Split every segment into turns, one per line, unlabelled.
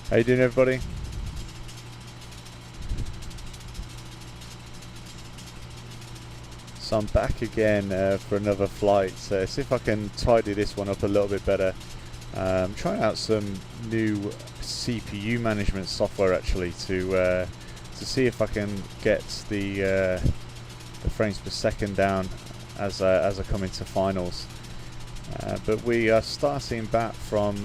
How you doing, everybody? So I'm back again for another flight. See if I can tidy this one up a little bit better. I'm trying out some new CPU management software actually to see if I can get the frames per second down as I come into finals. But we are starting from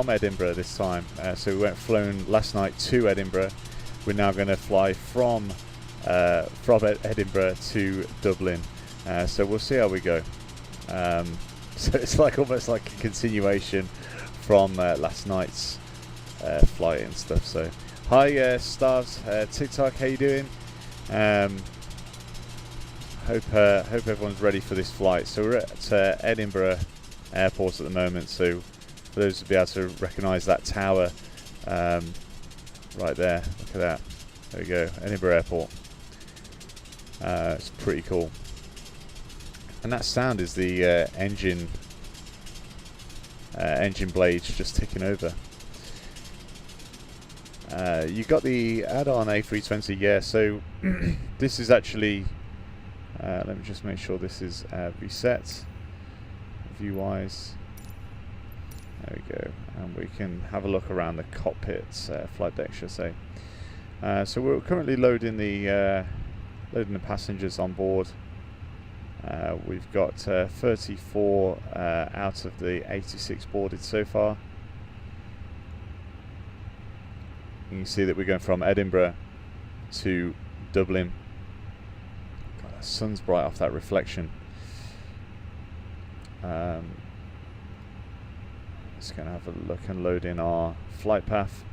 Edinburgh this time. So we went flown last night to Edinburgh. We're now going to fly from Edinburgh to Dublin. So we'll see how we go. So it's like almost like a continuation from last night's flight and stuff. So hi stars, TikTok, how you doing? Hope everyone's ready for this flight. So we're at Edinburgh Airport at the moment. So for those who'll be able to recognise that tower right there, look at that. There we go, Edinburgh Airport. It's pretty cool. And that sound is the engine blades just ticking over. You got the add-on A320, yeah. So this is actually. Let me just make sure this is reset view-wise. There we go, and we can have a look around the cockpit, flight deck, should I say. So we're currently loading the passengers on board. We've got 34 out of the 86 boarded so far. You can see that we're going from Edinburgh to Dublin. God, the sun's bright off that reflection. Just going to have a look and load in our flight path.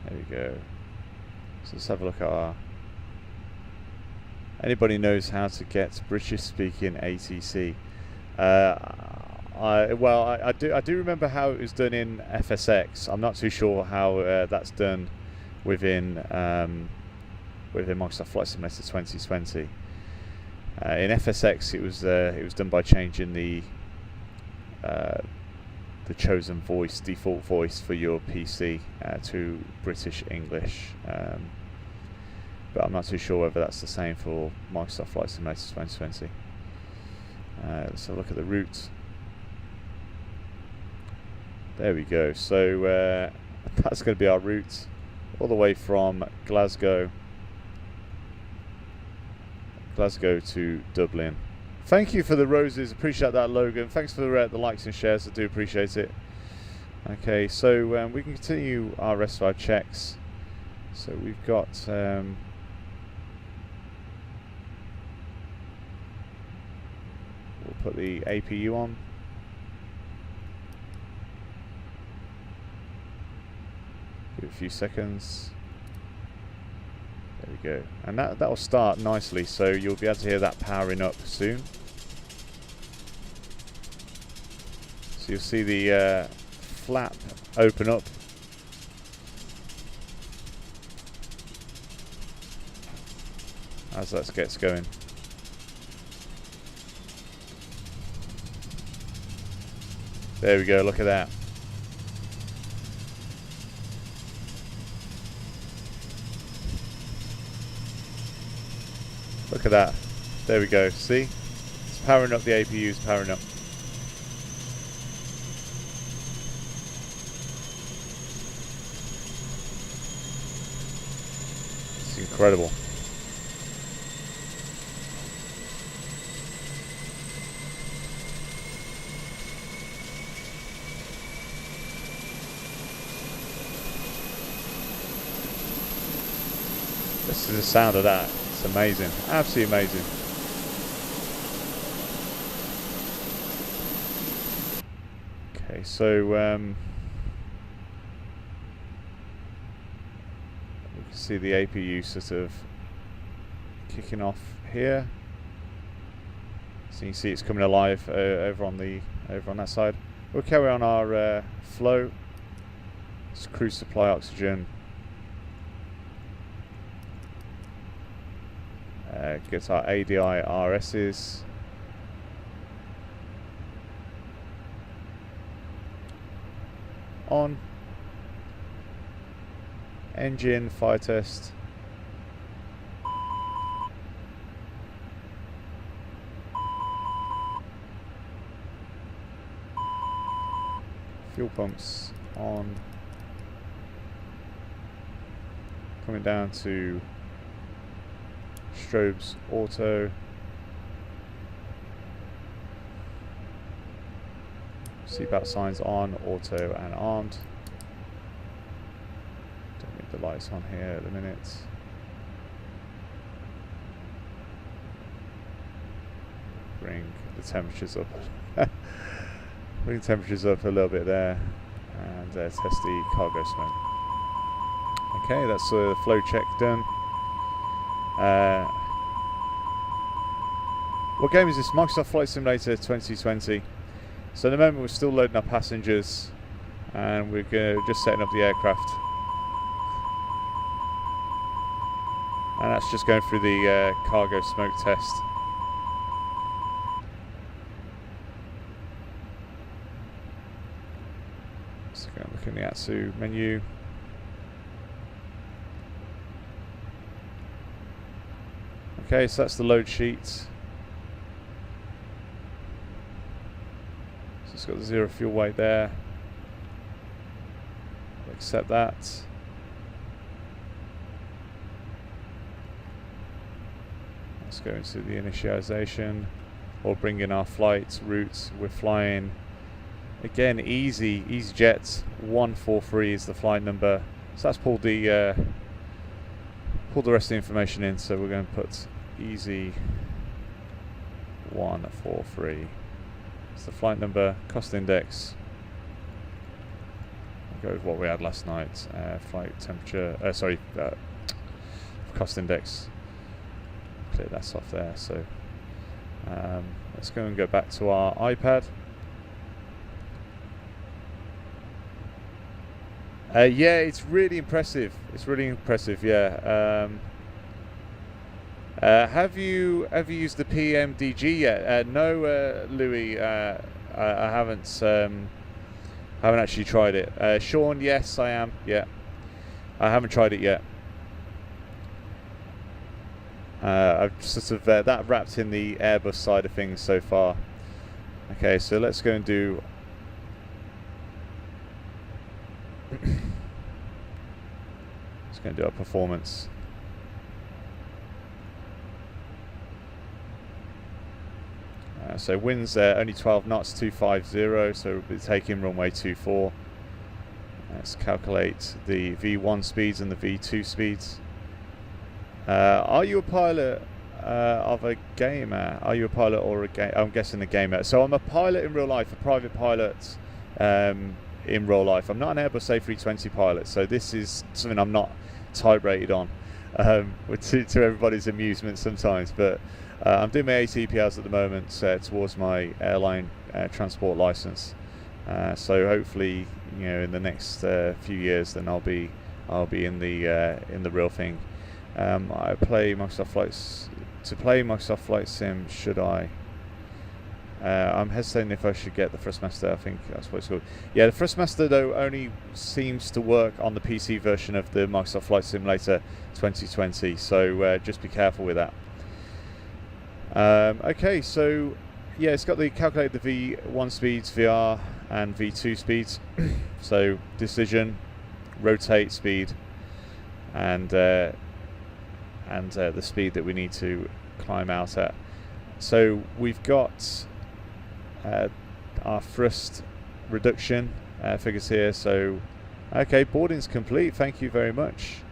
There we go. So let's have a look at our. Anybody knows how to get British speaking ATC? I do remember how it was done in FSX. I'm not too sure how that's done within Microsoft Flight Simulator 2020. In FSX, it was done by changing the chosen voice, default voice for your PC to British English, but I'm not too sure whether that's the same for Microsoft Flight Simulator 2020. Let's have a look at the route. There we go. So that's going to be our route all the way from Glasgow to Dublin. Thank you for the roses, appreciate that, Logan. Thanks for the likes and shares, I do appreciate it. Okay, so we can continue our rest of our checks. So we've got we'll put the APU on. Give it a few seconds. There we go, and that'll start nicely, so you'll be able to hear that powering up soon. So you'll see the flap open up. As that gets going. There we go, look at that. Look at that. There we go. See? It's powering up, the APU is powering up. It's incredible. This is the sound of that. It's amazing, absolutely amazing. Okay, so we can see the APU sort of kicking off here. So you can see it's coming alive over on that side. We'll carry on our flow. It's cruise supply oxygen. get our ADI RSs. On. Engine fire test. Fuel pumps on. Coming down to strobes auto. Seatbelt signs on, auto and armed. Don't need the lights on here at the minute. Bring the temperatures up. Bring the temperatures up a little bit there, and test the cargo smoke. Okay, that's the flow check done. What game is this? Microsoft Flight Simulator 2020. So at the moment we're still loading our passengers, and we're just setting up the aircraft. And that's just going through the cargo smoke test. So go and look in the ATSU menu. Okay, so that's the load sheet. So it's got the 0 fuel weight there. I'll accept that. Let's go into the initialization, or bring in our flight route. We're flying, again, EasyJet 143 is the flight number. So that's pulled the rest of the information in. So we're going to put Easy 143. It's the flight number, cost index. We'll go with what we had last night. Flight temperature. Cost index. Clear that off there. So let's go and go back to our iPad. Yeah, it's really impressive. It's really impressive. Yeah. Have you ever used the PMDG yet? No, Louis. I haven't. Haven't actually tried it. Sean, yes, I am. Yeah, I haven't tried it yet. I've sort of that wrapped in the Airbus side of things so far. Okay, so let's go and do. Let's go and do our performance. So winds only 12 knots, 250, so we'll be taking runway 24. Let's calculate the V1 speeds and the V2 speeds. Are you a pilot of a gamer? Are you a pilot or a game? I'm guessing a gamer. So I'm a pilot in real life, a private pilot in real life. I'm not an Airbus A320 pilot, so this is something I'm not type rated on, to everybody's amusement sometimes, but I'm doing my ATPLs at the moment towards my airline transport license. So hopefully, in the next few years, then I'll be in the real thing. I play Microsoft Flights. To play Microsoft Flight Sim, should I? I'm hesitating if I should get the Thrustmaster. I think that's what it's called. Yeah, the Thrustmaster though only seems to work on the PC version of the Microsoft Flight Simulator 2020. So just be careful with that. Okay, so yeah, it's got the calculate the V1 speeds, VR, and V2 speeds. So decision, rotate speed, and the speed that we need to climb out at. So we've got our thrust reduction figures here. So okay, boarding's complete. Thank you very much.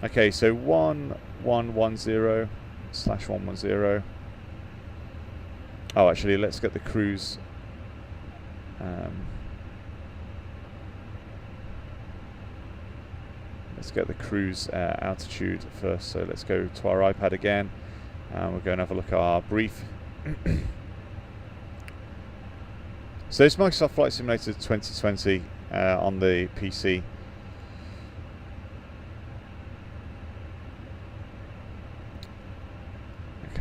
Okay, so 1110/110. Oh, actually, let's get the cruise. Let's get the cruise altitude first. So let's go to our iPad again, and we'll go and have a look at our brief. So it's Microsoft Flight Simulator 2020 on the PC.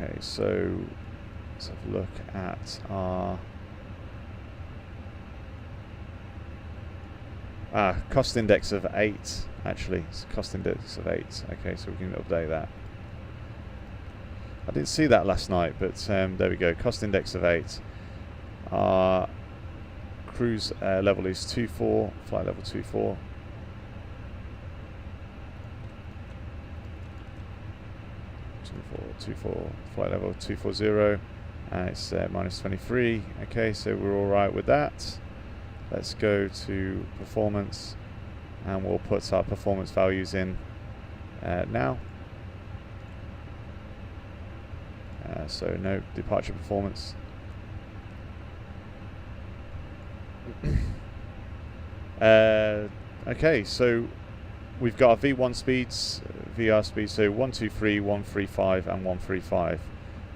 Okay, so let's have a look at our cost index of 8. Actually, it's cost index of 8. Okay, so we can update that. I didn't see that last night, but there we go. Cost index of 8. Our cruise level is 24, flight level 24. Flight level 240, and it's minus 23. Okay, so we're all right with that. Let's go to performance, and we'll put our performance values in now. So no departure performance. Okay, so we've got our V1 speeds, VR speeds, so 123, 135, and 135.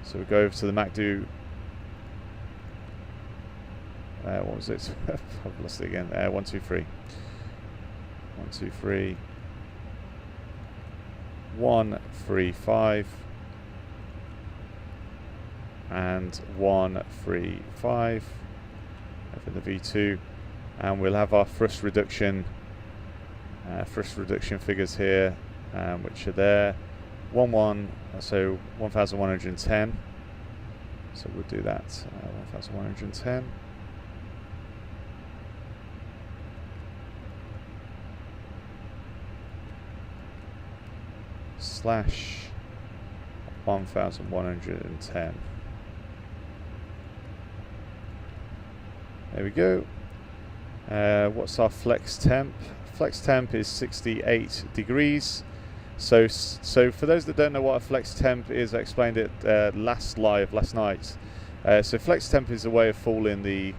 So we go over to the MacDo. What was it? I've lost it again. 123. 123. 135. And 135 over the V2. And we'll have our thrust reduction figures here, which are there. So 1110. So we'll do that. 1110. Slash 1110. There we go. What's our flex temp? Flex temp is 68 degrees. So for those that don't know what a flex temp is, I explained it last night. So flex temp is a way of fooling the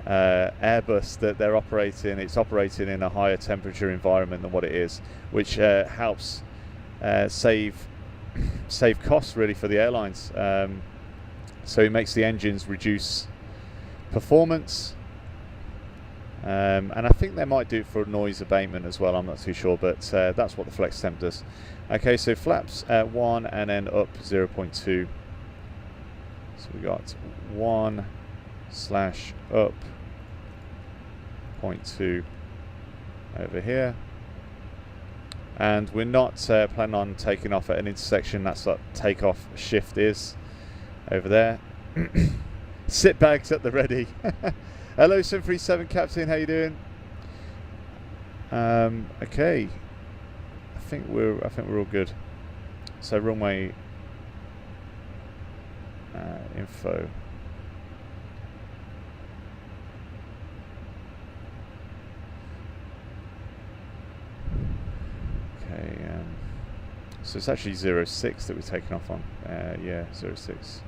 airbus that they're operating. It's operating in a higher temperature environment than what it is, which helps save costs really for the airlines. So it makes the engines reduce performance. And I think they might do it for noise abatement as well, I'm not too sure, but that's what the flex temp does. Okay, so flaps 1 and then up 0.2. So we got 1 slash up 0.2 over here. And we're not planning on taking off at an intersection. That's what takeoff shift is over there. Sit bags at the ready. Hello 737 Captain, how you doing? Okay, I think we're all good. So runway info. Okay, so it's actually 06 that we're taking off on. Yeah, 06.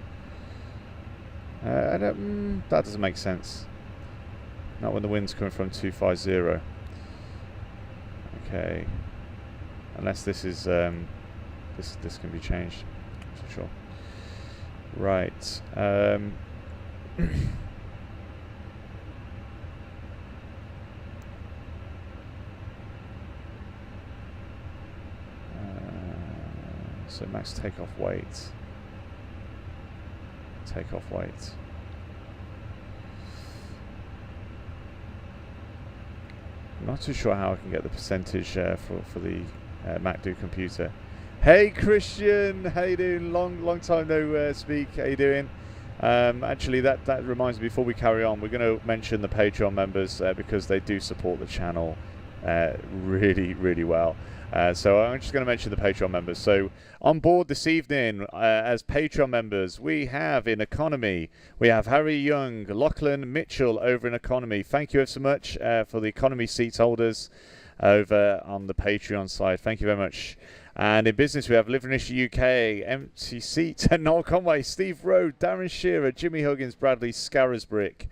That doesn't make sense. Not when the wind's coming from 250. Okay. Unless this is this can be changed. For sure. Right. So max takeoff weight. Takeoff weight. I'm not too sure how I can get the percentage for the MacDo computer. Hey Christian, how you doing? Long time no speak. How you doing? Actually, that reminds me. Before we carry on, we're going to mention the Patreon members because they do support the channel really well. So I'm just going to mention the Patreon members. So on board this evening as Patreon members, we have in economy, we have Harry Young, Lachlan Mitchell over in economy. Thank you so much for the economy seat holders over on the Patreon side. Thank you very much. And in business, we have Liverish UK, Empty Seat, Noel Conway, Steve Rowe, Darren Shearer, Jimmy Huggins, Bradley Scarisbrick.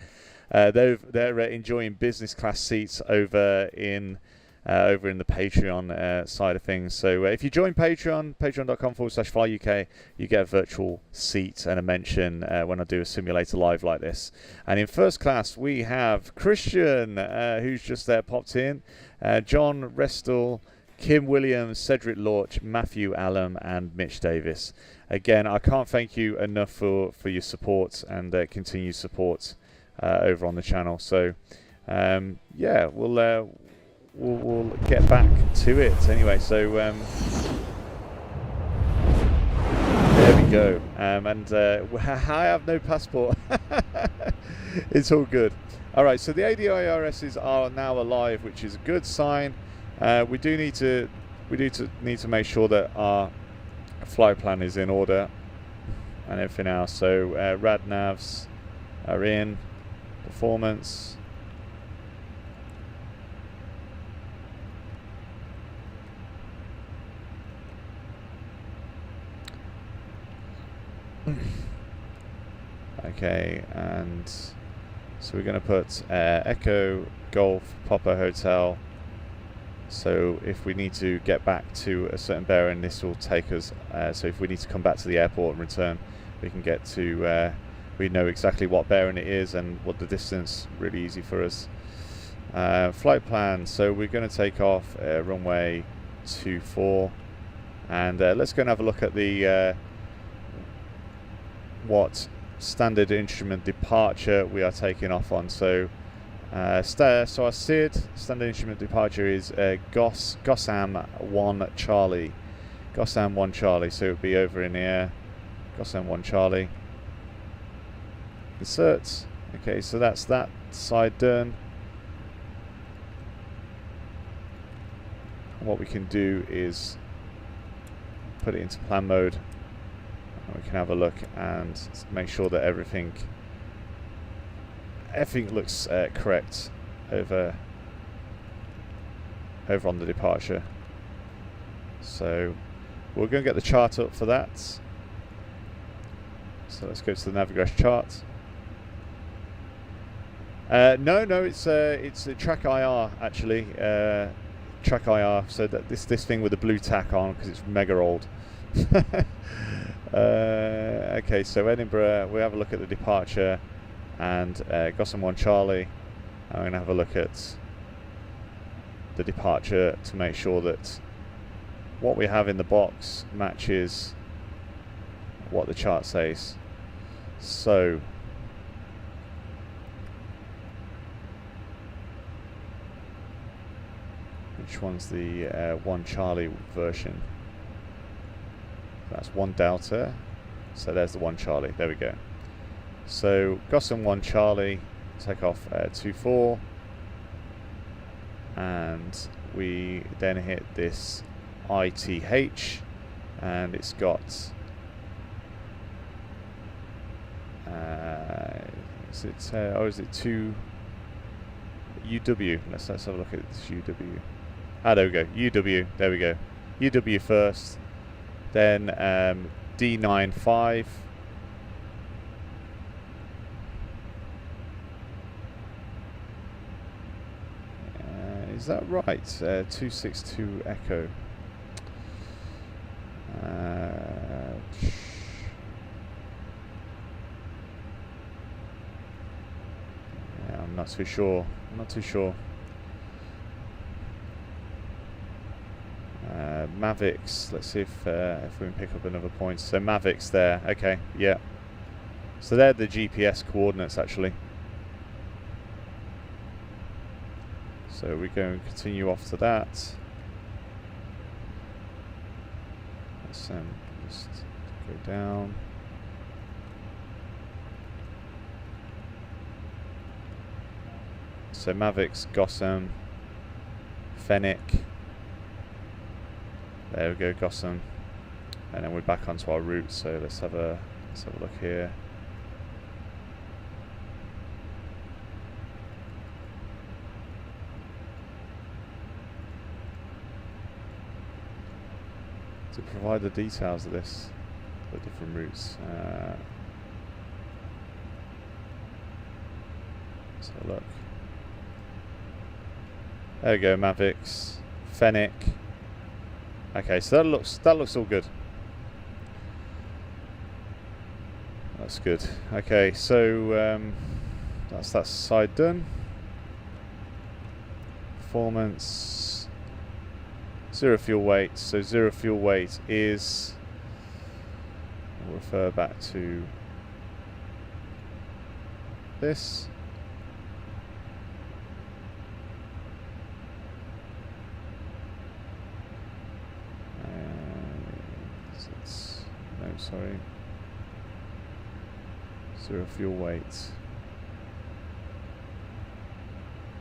They're enjoying business class seats over in the Patreon side of things. So if you join Patreon, patreon.com/flyuk, you get a virtual seat and a mention when I do a simulator live like this. And in first class, we have Christian, who's just popped in, John Restel, Kim Williams, Cedric Lorch, Matthew Allam, and Mitch Davis. Again, I can't thank you enough for your support and continued support over on the channel. So, yeah, we'll get back to it anyway. So, there we go. And I have no passport. It's all good. All right, so the ADIRSs are now alive, which is a good sign. We do need to make sure that our flight plan is in order and everything else. So rad navs are in, performance. Okay, and so we're going to put Echo Golf Papa Hotel. So if we need to get back to a certain bearing, this will take us, so if we need to come back to the airport and return, we can get to, we know exactly what bearing it is and what the distance, really easy for us. Flight plan, so we're going to take off runway 24, and let's go and have a look at the, what standard instrument departure we are taking off on. So so our SID, standard instrument departure, is Gossam 1 Charlie. Gossam 1 Charlie, so it would be over in here. Gossam 1 Charlie. Insert. Okay, so that's that side done. And what we can do is put it into plan mode. And we can have a look and make sure that everything looks correct over on the departure. So we're going to get the chart up for that. So let's go to the Navigraph chart. No, it's a Track IR actually. Track IR. So that this thing with the blue tack on, because it's mega old. Okay, so Edinburgh. We have a look at the departure. And Gossam 1 Charlie, I'm going to have a look at the departure to make sure that what we have in the box matches what the chart says. So which one's the 1 Charlie version? That's 1 Delta, so there's the 1 Charlie, there we go. So Gossam 1 Charlie, take off 24, and we then hit this ITH, and it's got is it 2 UW? Let's have a look at this UW. Ah, there we go. UW. There we go. UW first, then D95. Is that right? 262 Echo. Yeah, I'm not too sure. Mavics. Let's see if we can pick up another point. So Mavics there. Okay. Yeah. So they're the GPS coordinates actually. So we're going to continue off to that. Let's just go down. So Mavics, Gossam, Fenix. There we go, Gossam. And then we're back onto our route. So let's have a look here. To provide the details of this, the different routes. Let's have a look. There we go, Mavics, Fenix. Okay, so that looks all good. That's good. Okay, so that's that side done. Performance. Zero fuel weight. So zero fuel weight is, we'll refer back to this. No, sorry. Zero fuel weight.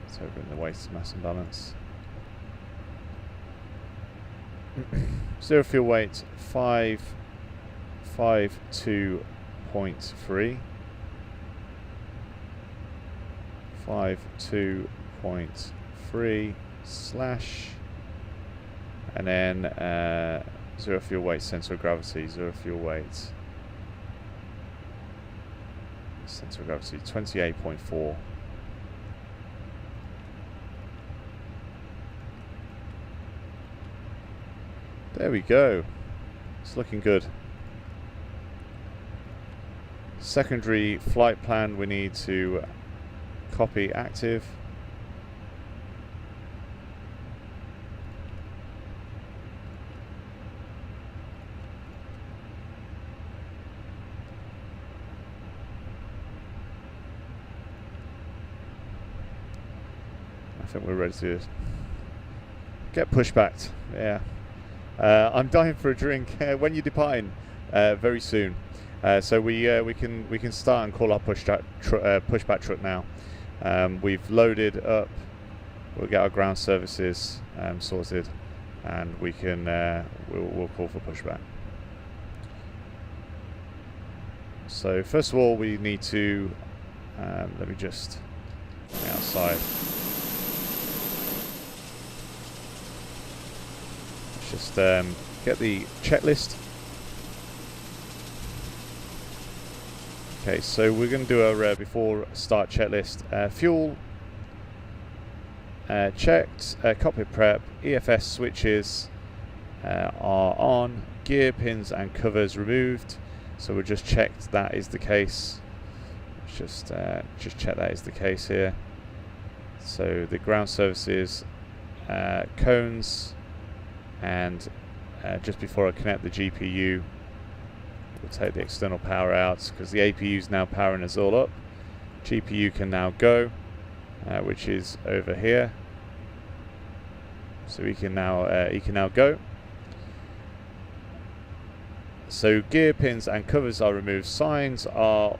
It's over in the waste mass and balance. Zero fuel weight 552.3. 52.3 slash, and then zero fuel weight center of gravity. Zero fuel weight center of gravity 28.4. There we go. It's looking good. Secondary flight plan, we need to copy active. I think we're ready to get pushbacked. Yeah. I'm dying for a drink. When you departing? Very soon. So we can start and call our pushback truck now. We've loaded up. We'll get our ground services sorted, and we can we'll call for pushback. So first of all, we need to let me just go outside. Just get the checklist. Okay, so we're going to do our before start checklist. Fuel checked, cockpit prep, EFS switches are on, gear pins and covers removed. So we just checked that is the case. Just check that is the case here. So the ground services, cones. And just before I connect the GPU, we'll take the external power out because the APU is now powering us all up. GPU can now go, which is over here. So he can now go. So gear pins and covers are removed. Signs are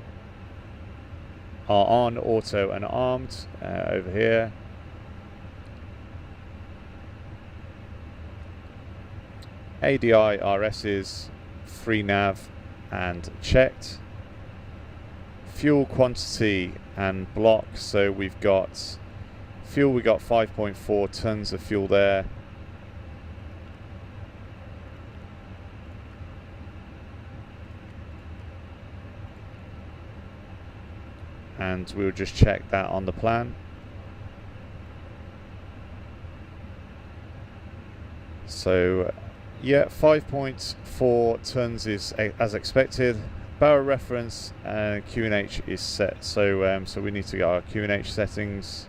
on, auto and armed over here. ADI RS's free nav and checked. Fuel quantity and block. So we've got fuel, we got 5.4 tons of fuel there. And we'll just check that on the plan. So yeah, 5.4 tons is as expected. Barrel reference Q&H is set. So so we need to get our Q&H settings.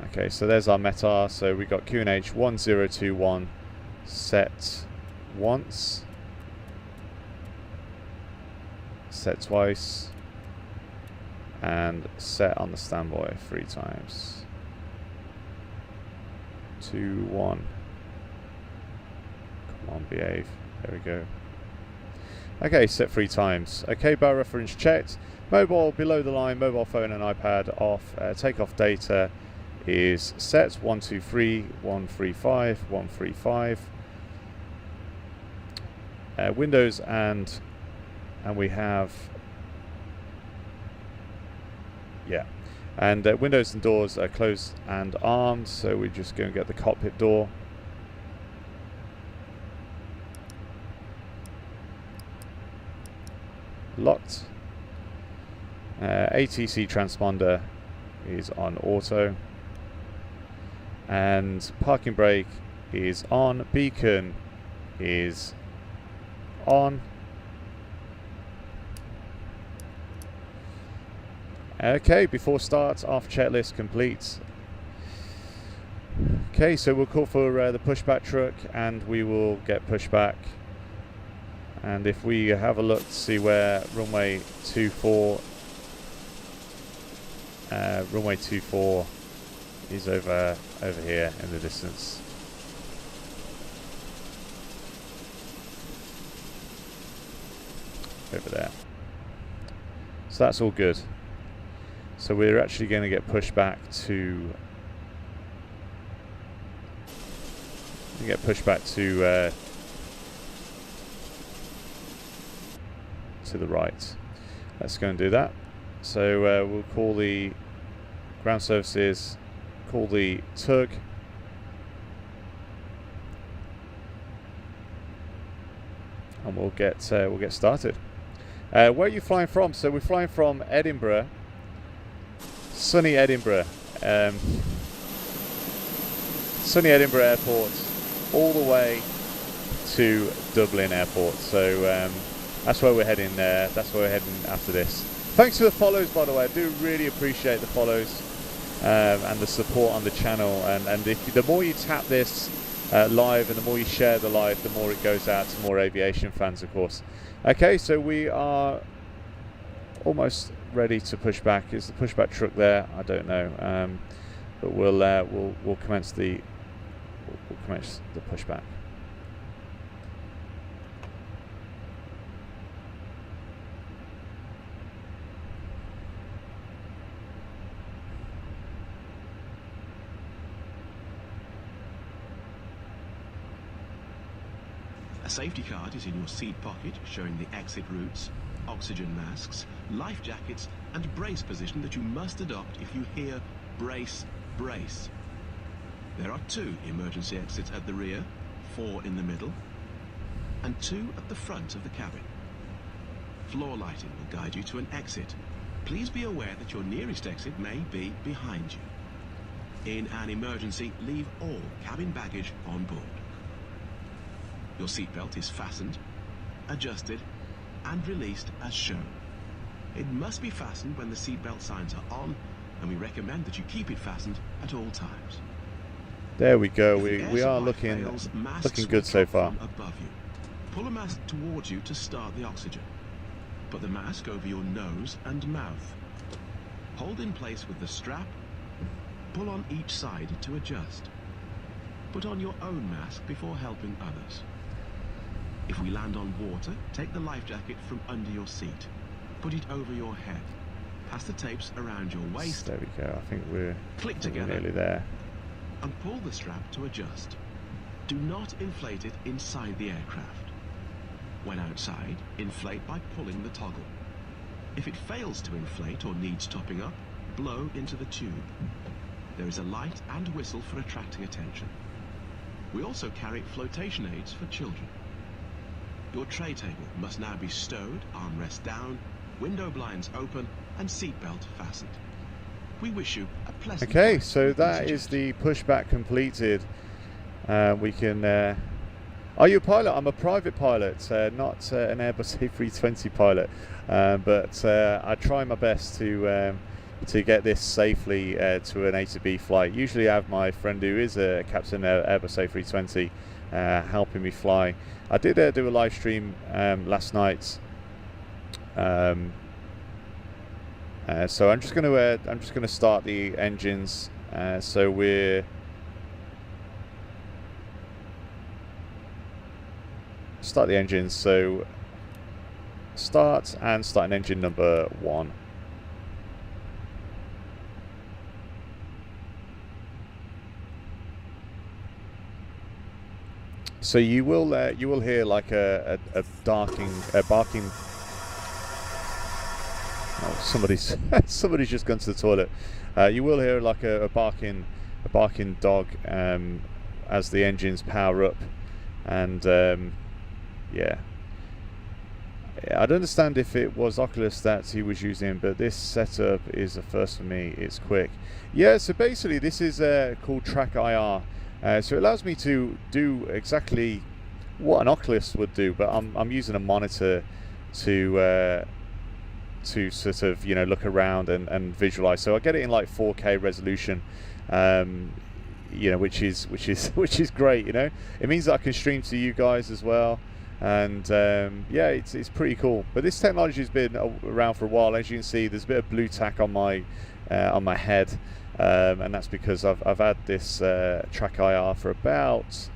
Okay, so there's our METAR. So we got Q&H 1021 set once, set twice, and set on the standby 3 times. 2, 1. Come on, behave. There we go. Okay, set 3 times. Okay, bar reference checked. Mobile below the line, mobile phone and iPad off. Takeoff data is set 123, 135, 135. Windows and we have. Yeah, and windows and doors are closed and armed, so we're just going to get the cockpit door. Locked. ATC transponder is on auto. And parking brake is on. Beacon is on. Okay, before start, off checklist complete. Okay, so we'll call for the pushback truck and we will get pushback. And if we have a look to see where runway 24 is over here in the distance. Over there. So that's all good. So we're actually going to get pushed back to to the right. Let's go and do that. So we'll call the ground services, call the tug, and we'll get started. Where are you flying from? So we're flying from Edinburgh, sunny Edinburgh, sunny Edinburgh Airport, all the way to Dublin Airport. So that's where we're heading. That's where we're heading after this. Thanks for the follows, by the way. I do really appreciate the follows and the support on the channel. And if the more you tap this live and the more you share the live, the more it goes out to more aviation fans, of course. Okay, so we are almost ready to push back. Is the pushback truck there? I don't know, but we'll commence the pushback.
A safety card is in your seat pocket, showing the exit routes, oxygen masks, life jackets, and brace position that you must adopt if you hear brace, brace. There are 2 emergency exits at the rear, 4 in the middle, and 2 at the front of the cabin. Floor lighting will guide you to an exit. Please be aware that your nearest exit may be behind you. In an emergency, leave all cabin baggage on board. Your seatbelt is fastened, adjusted, and released as shown. It must be fastened when the seatbelt signs are on, and we recommend that you keep it fastened at all times.
There we go. We are looking good so far.
Above you. Pull a mask towards you to start the oxygen. Put the mask over your nose and mouth. Hold in place with the strap. Pull on each side to adjust. Put on your own mask before helping others. If we land on water, take the life jacket from under your seat. Put it over your head. Pass the tapes around your waist.
There we go. I think we're nearly there.
And pull the strap to adjust. Do not inflate it inside the aircraft. When outside, inflate by pulling the toggle. If it fails to inflate or needs topping up, blow into the tube. There is a light and whistle for attracting attention. We also carry flotation aids for children. Your tray table must now be stowed, armrest down, window blinds open, and seatbelt fastened. We wish you a pleasant
Okay, so that is the pushback completed. We can... Are you a pilot? I'm a private pilot, not an Airbus A320 pilot. But I try my best to get this safely to an A to B flight. Usually I have my friend who is a captain Airbus A320 helping me fly. I did do a live stream last night. So I'm just going to start the engines. So we're start the engines. So start an engine number 1. So you will hear like a barking. Oh, somebody's just gone to the toilet. You will hear like a barking dog as the engines power up, and yeah. I don't understand if it was Oculus that he was using, but this setup is a first for me. It's quick. Yeah, so basically this is called Track IR. So it allows me to do exactly what an Oculus would do, but I'm using a monitor to to sort of, you know, look around and visualize. So I get it in like 4K resolution, you know, which is great. You know, it means that I can stream to you guys as well, and yeah, it's pretty cool. But this technology has been around for a while. As you can see, there's a bit of blue tack on my head, and that's because I've had this track IR for about, it's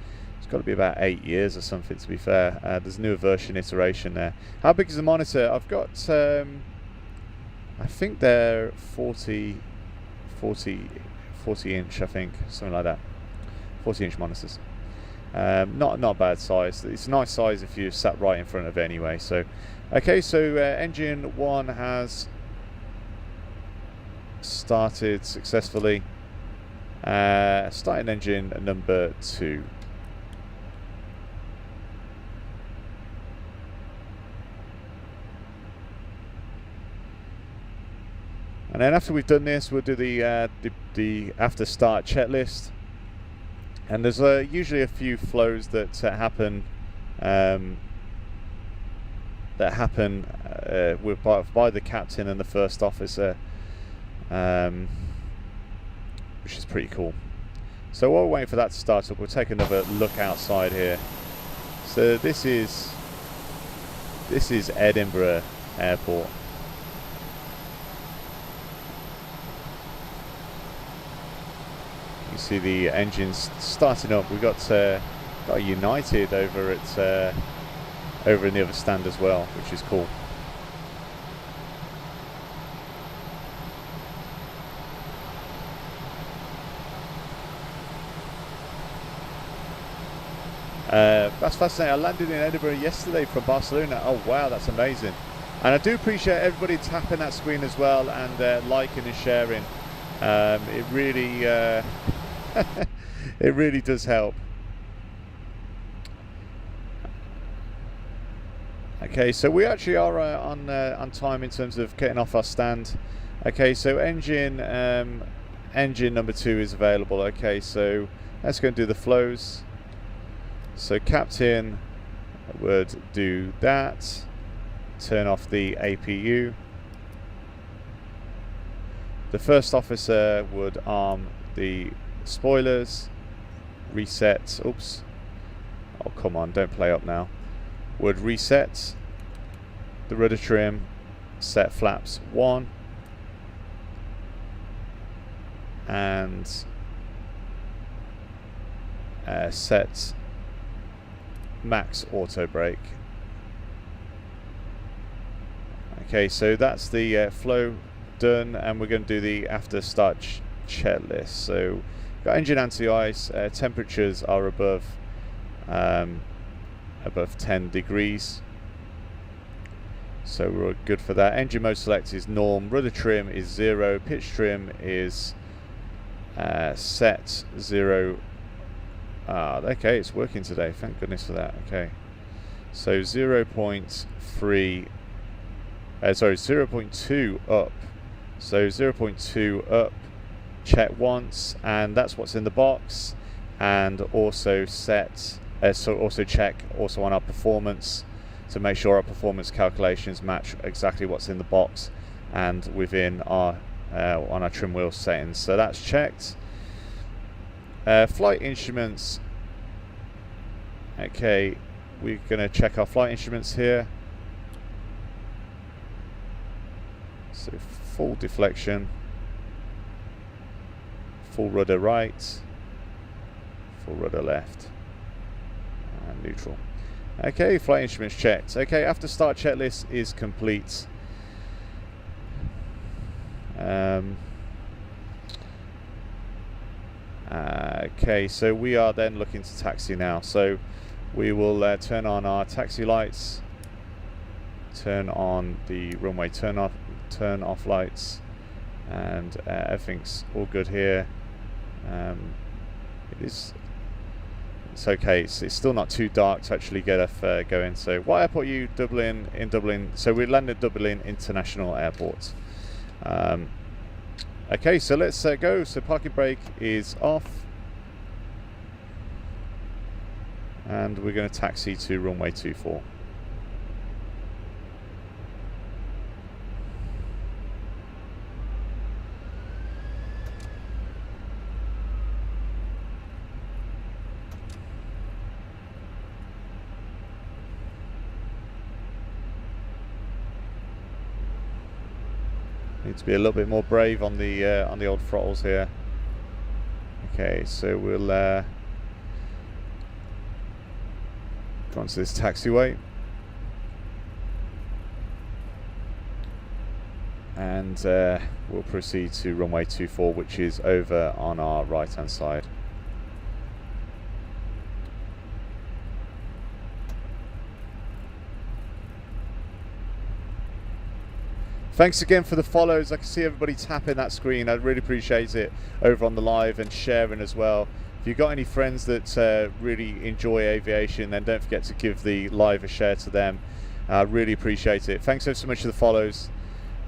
got to be about 8 years or something, to be fair. There's a newer version iteration there. How big is the monitor? I've got I think they're 40 inch, I think, something like that. 40-inch monitors. Not bad size. It's a nice size if you're sat right in front of it anyway. So okay, so engine 1 has started successfully. Starting engine number 2. And then after we've done this, we'll do the after start checklist. And there's usually a few flows that happen by the captain and the first officer, which is pretty cool. So while we're waiting for that to start up, we'll take another look outside here. So this is Edinburgh Airport. You see the engines starting up. We got United over at over in the other stand as well, which is cool. That's fascinating. I landed in Edinburgh yesterday from Barcelona. Oh wow, that's amazing. And I do appreciate everybody tapping that screen as well and liking and sharing. It really it really does help. Okay, so we actually are on time in terms of getting off our stand. Okay, so engine number 2 is available. Okay, so let's go and do the flows. So captain would do that, turn off the APU. The first officer would arm the spoilers, reset, oops, oh come on, don't play up now, would reset the rudder trim, set flaps 1, and set max auto brake. Okay, so that's the flow done, and we're going to do the after start checklist. So got engine anti-ice, temperatures are above 10 degrees, so we're good for that. Engine mode select is norm, rudder trim is 0, pitch trim is set 0. Okay, it's working today, thank goodness for that. Okay, so 0.3 sorry, 0.2 up, so 0.2 up, check once, and that's what's in the box. And also set so also check also on our performance to make sure our performance calculations match exactly what's in the box and within our on our trim wheel settings. So that's checked. Flight instruments. Okay, we're going to check our flight instruments here. So full deflection, full rudder right, full rudder left, and neutral. Okay, flight instruments checked. Okay, after start checklist is complete. Okay, so we are then looking to taxi now. So we will turn on our taxi lights, turn on the runway turn off lights, and everything's all good here. It's okay. It's still not too dark to actually get off going. So what airport are you? Dublin, in Dublin. So we landed Dublin International Airport. Okay, so let's go. So parking brake is off, and we're going to taxi to runway 24. Need to be a little bit more brave on the old throttles here. Okay, so we'll go onto this taxiway, and we'll proceed to runway 24, which is over on our right hand side. Thanks again for the follows. I can see everybody tapping that screen. I really appreciate it over on the live, and sharing as well. If you've got any friends that really enjoy aviation, then don't forget to give the live a share to them. I really appreciate it. Thanks so much for the follows.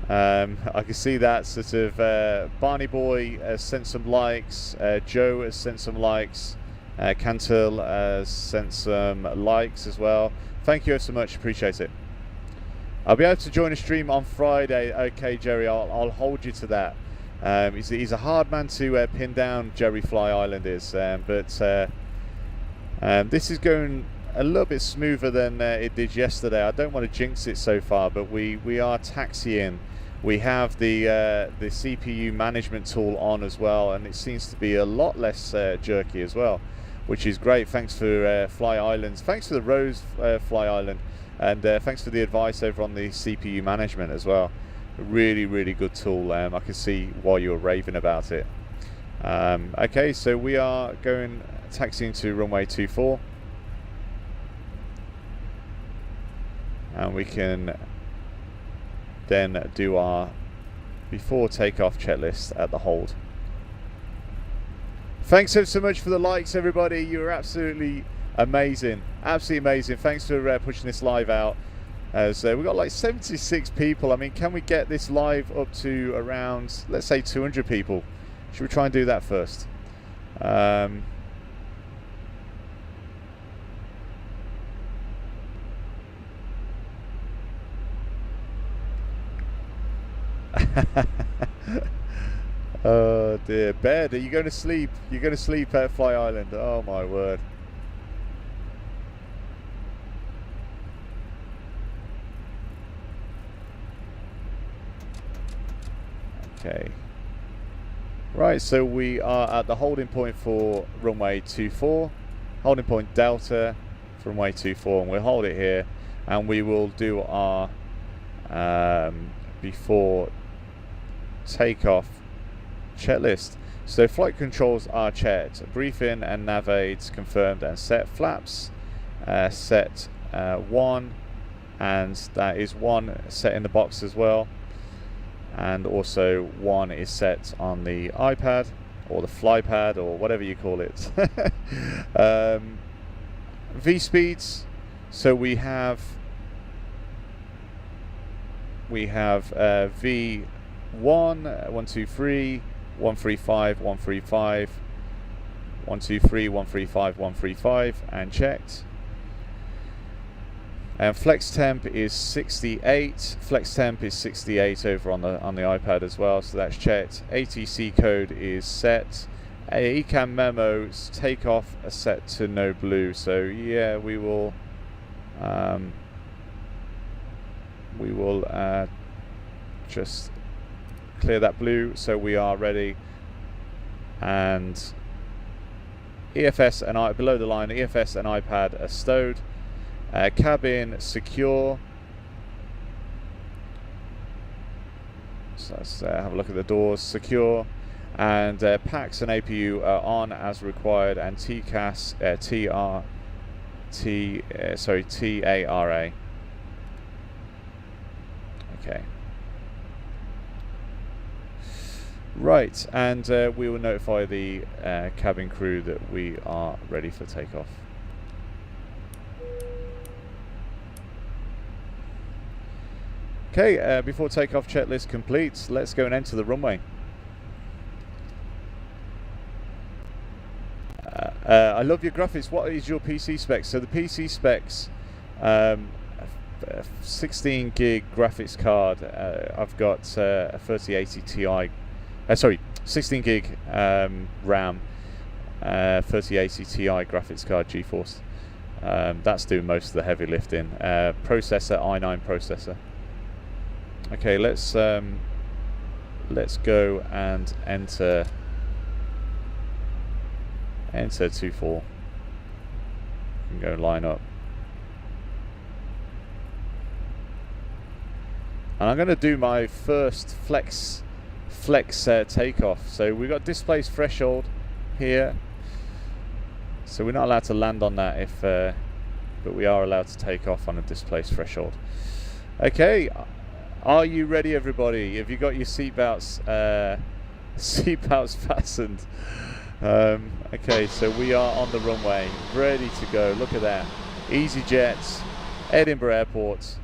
I can see that sort of Barney Boy has sent some likes, Joe has sent some likes, Cantil has sent some likes as well. Thank you so much, appreciate it. I'll be able to join a stream on Friday. Okay, Jerry, I'll hold you to that. He's a hard man to pin down, Jerry Fly Island is, but this is going a little bit smoother than it did yesterday. I don't want to jinx it so far, but we are taxiing. We have the CPU management tool on as well, and it seems to be a lot less jerky as well, which is great. Thanks for Fly Islands. Thanks for the Rose Fly Island. And thanks for the advice over on the CPU management as well. A really, really good tool. I can see why you're raving about it. Okay, so we are taxiing to runway 24. And we can then do our before takeoff checklist at the hold. Thanks so much for the likes, everybody. You're absolutely amazing, absolutely amazing. Thanks for pushing this live out. As we've got like 76 people. I mean, can we get this live up to around, let's say, 200 people? Should we try and do that first? Oh dear, Bed, are you going to sleep? You're going to sleep at Fly Island? Oh my word. Okay. Right, so we are at the holding point for runway 24, holding point Delta for runway 24, and we'll hold it here, and we will do our before takeoff checklist. So flight controls are checked, briefing and nav aids confirmed and set, flaps set 1, and that is 1 set in the box as well. And also 1 is set on the iPad or the flypad or whatever you call it. V speeds. So we have V1, 1, 2, 3, 135, 135, 1, 2, 3, 135, 135, and checked. And flex temp is 68. Flex temp is 68 over on the iPad as well, so that's checked. ATC code is set. Ecam memos takeoff are set to no blue. So yeah, we will just clear that blue, so we are ready. And EFS and below the line, EFS and iPad are stowed. Cabin secure. So let's have a look at the doors. Secure, and PAX and APU are on as required, and TCAS TARA. Okay. Right, and we will notify the cabin crew that we are ready for takeoff. Okay, before takeoff checklist complete, let's go and enter the runway. I love your graphics. What is your PC specs? So the PC specs, 16 gig graphics card. I've got a 3080 Ti. 16 gig RAM, 3080 Ti graphics card, GeForce. That's doing most of the heavy lifting. Processor, i9 processor. Okay, let's let's go and enter 24. You can go line up. And I'm going to do my first flex takeoff. So we've got displaced threshold here. So we're not allowed to land on that but we are allowed to take off on a displaced threshold. Okay, are you ready, everybody? Have you got your seatbelts fastened? Okay, so we are on the runway, ready to go. Look at that. EasyJet, Edinburgh Airport.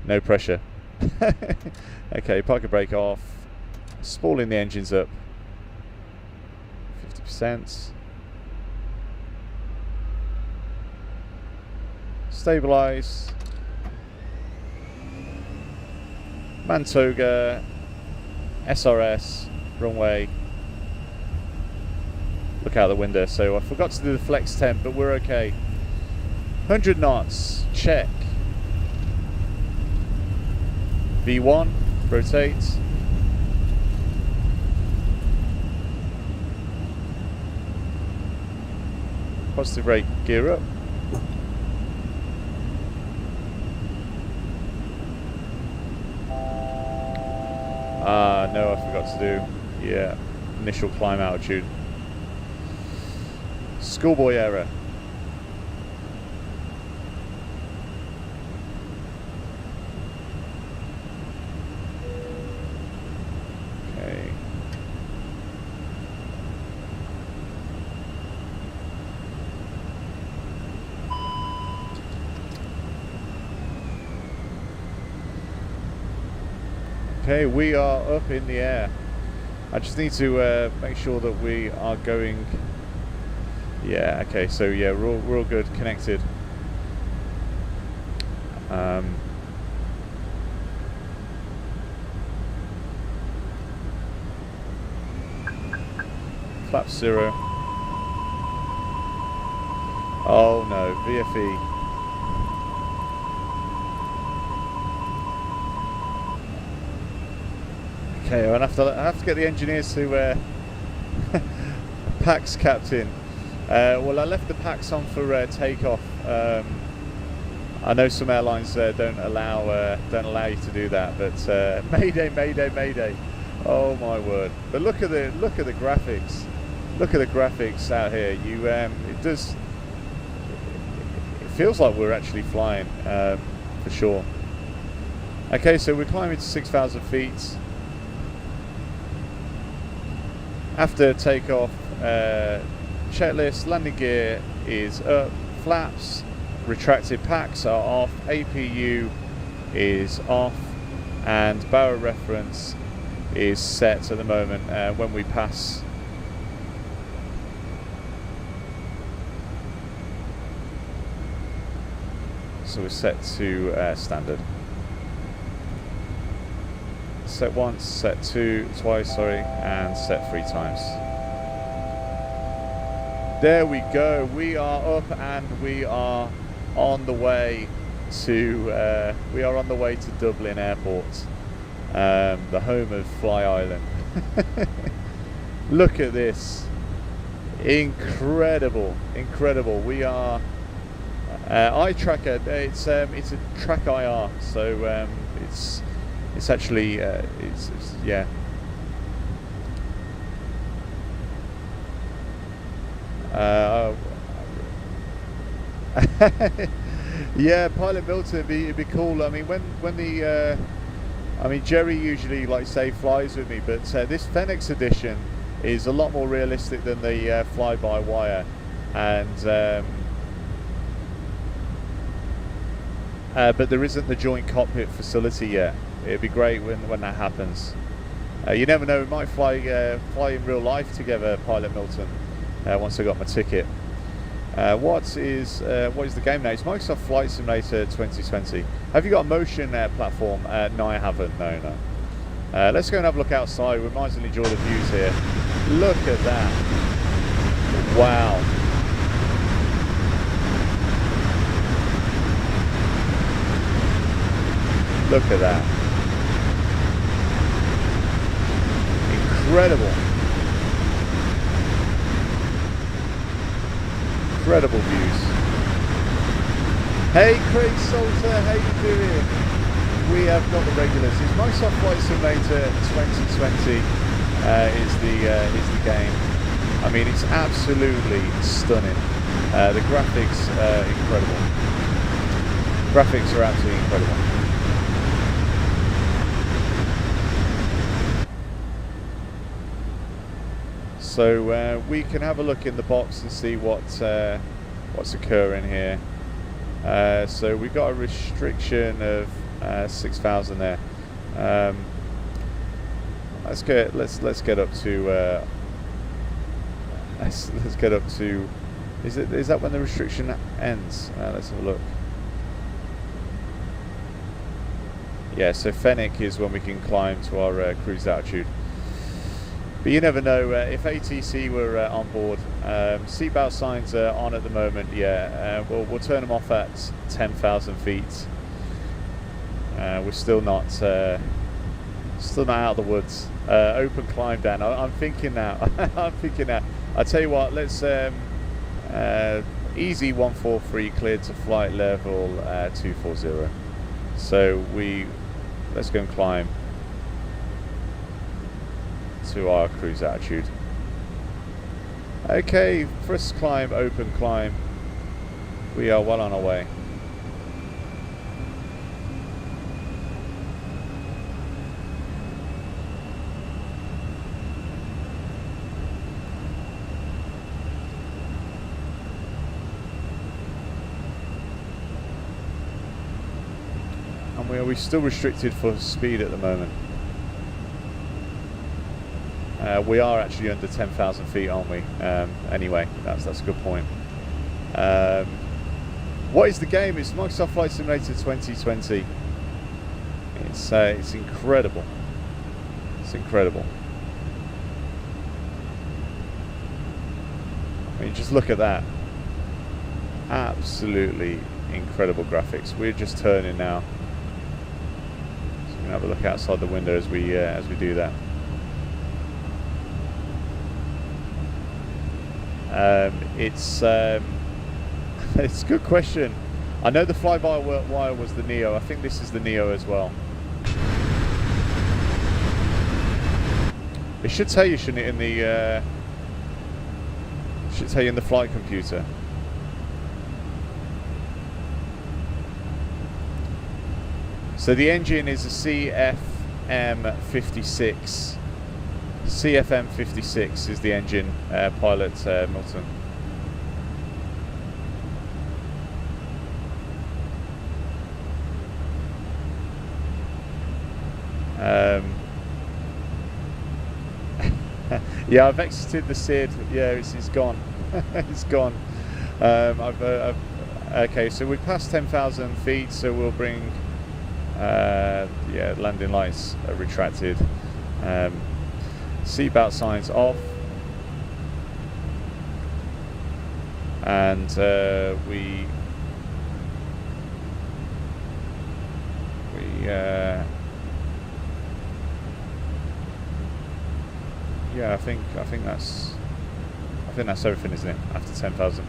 No pressure. Okay, park and brake off. Spooling the engines up. 50%. Stabilize. Mantoga. SRS. Runway. Look out the window. So I forgot to do the flex temp, but we're okay. 100 knots. Check. V1. Rotate. Positive rate. Gear up. No, I forgot to do, yeah, initial climb altitude. Schoolboy error. Okay. Okay, we are up in the air. I just need to make sure that we are going. Yeah, okay, so yeah, we're all good, connected. Flap 0. Oh no, VFE. Okay, I have to get the engineers to PAX captain. Well, I left the PAX on for takeoff. I know some airlines don't allow you to do that, but Mayday, Mayday, Mayday! Oh my word! But look at the graphics. Look at the graphics out here. It feels like we're actually flying for sure. Okay, so we're climbing to 6,000 feet. After takeoff, checklist, landing gear is up, flaps, retracted packs are off, APU is off, and barrel reference is set at the moment when we pass. So we're set to standard. Set once, set twice, and set 3 times. There we go. We are up and we are on the way to Dublin Airport, the home of Fly Island. Look at this. Incredible, incredible. We are eye tracker. It's a track IR, so it's actually it's yeah. Yeah, Pilot Milton, it'd be cool. I mean, when the Jerry usually, like say, flies with me, but this Fenix edition is a lot more realistic than the fly-by-wire, and but there isn't the joint cockpit facility yet. It'd be great when that happens. You never know, we might fly in real life together, Pilot Milton. Once I got my ticket. What is the game now? It's Microsoft Flight Simulator 2020. Have you got a motion platform? No, I haven't. No. Let's go and have a look outside. We might as well enjoy the views here. Look at that! Wow. Look at that. incredible. Incredible views. Hey Craig Salter, how you doing? We have got the regulars. It's Microsoft Flight Simulator 2020 is the game. I mean, it's absolutely stunning. The graphics are incredible. Graphics are absolutely incredible. So we can have a look in the box and see what's occurring here. So we got a restriction of 6,000 there. Let's get up to let's get up to. Is that when the restriction ends? Let's have a look. Yeah, so Fenix is when we can climb to our cruise altitude. But you never know, if ATC were on board. Seatbelt signs are on at the moment, yeah. We'll turn them off at 10,000 feet. We're still not out of the woods. Open climb down. I'm thinking now. I'm thinking now. I tell you what, let's easy 143 cleared to flight level 240. So let's go and climb to our cruise altitude. Okay, first climb, open climb. We are well on our way. And we're still restricted for speed at the moment. We are actually under 10,000 feet, aren't we? Anyway, that's a good point. What is the game? It's Microsoft Flight Simulator 2020. It's incredible. It's incredible. I mean, just look at that. Absolutely incredible graphics. We're just turning now. So we can have a look outside the window as we do that. It's a good question. I know the fly-by-wire was the Neo. I think this is the Neo as well. It should tell you, shouldn't it, in the should tell you in the flight computer. So the engine is a CFM56. CFM56 is the engine, pilot Milton. Yeah, I've exited the SID. Yeah, it's gone. It's gone. Okay, so we've passed 10,000 feet, so we'll bring yeah, landing lights are retracted. Seatbelt signs off, and yeah, I think that's everything, isn't it? After 10,000.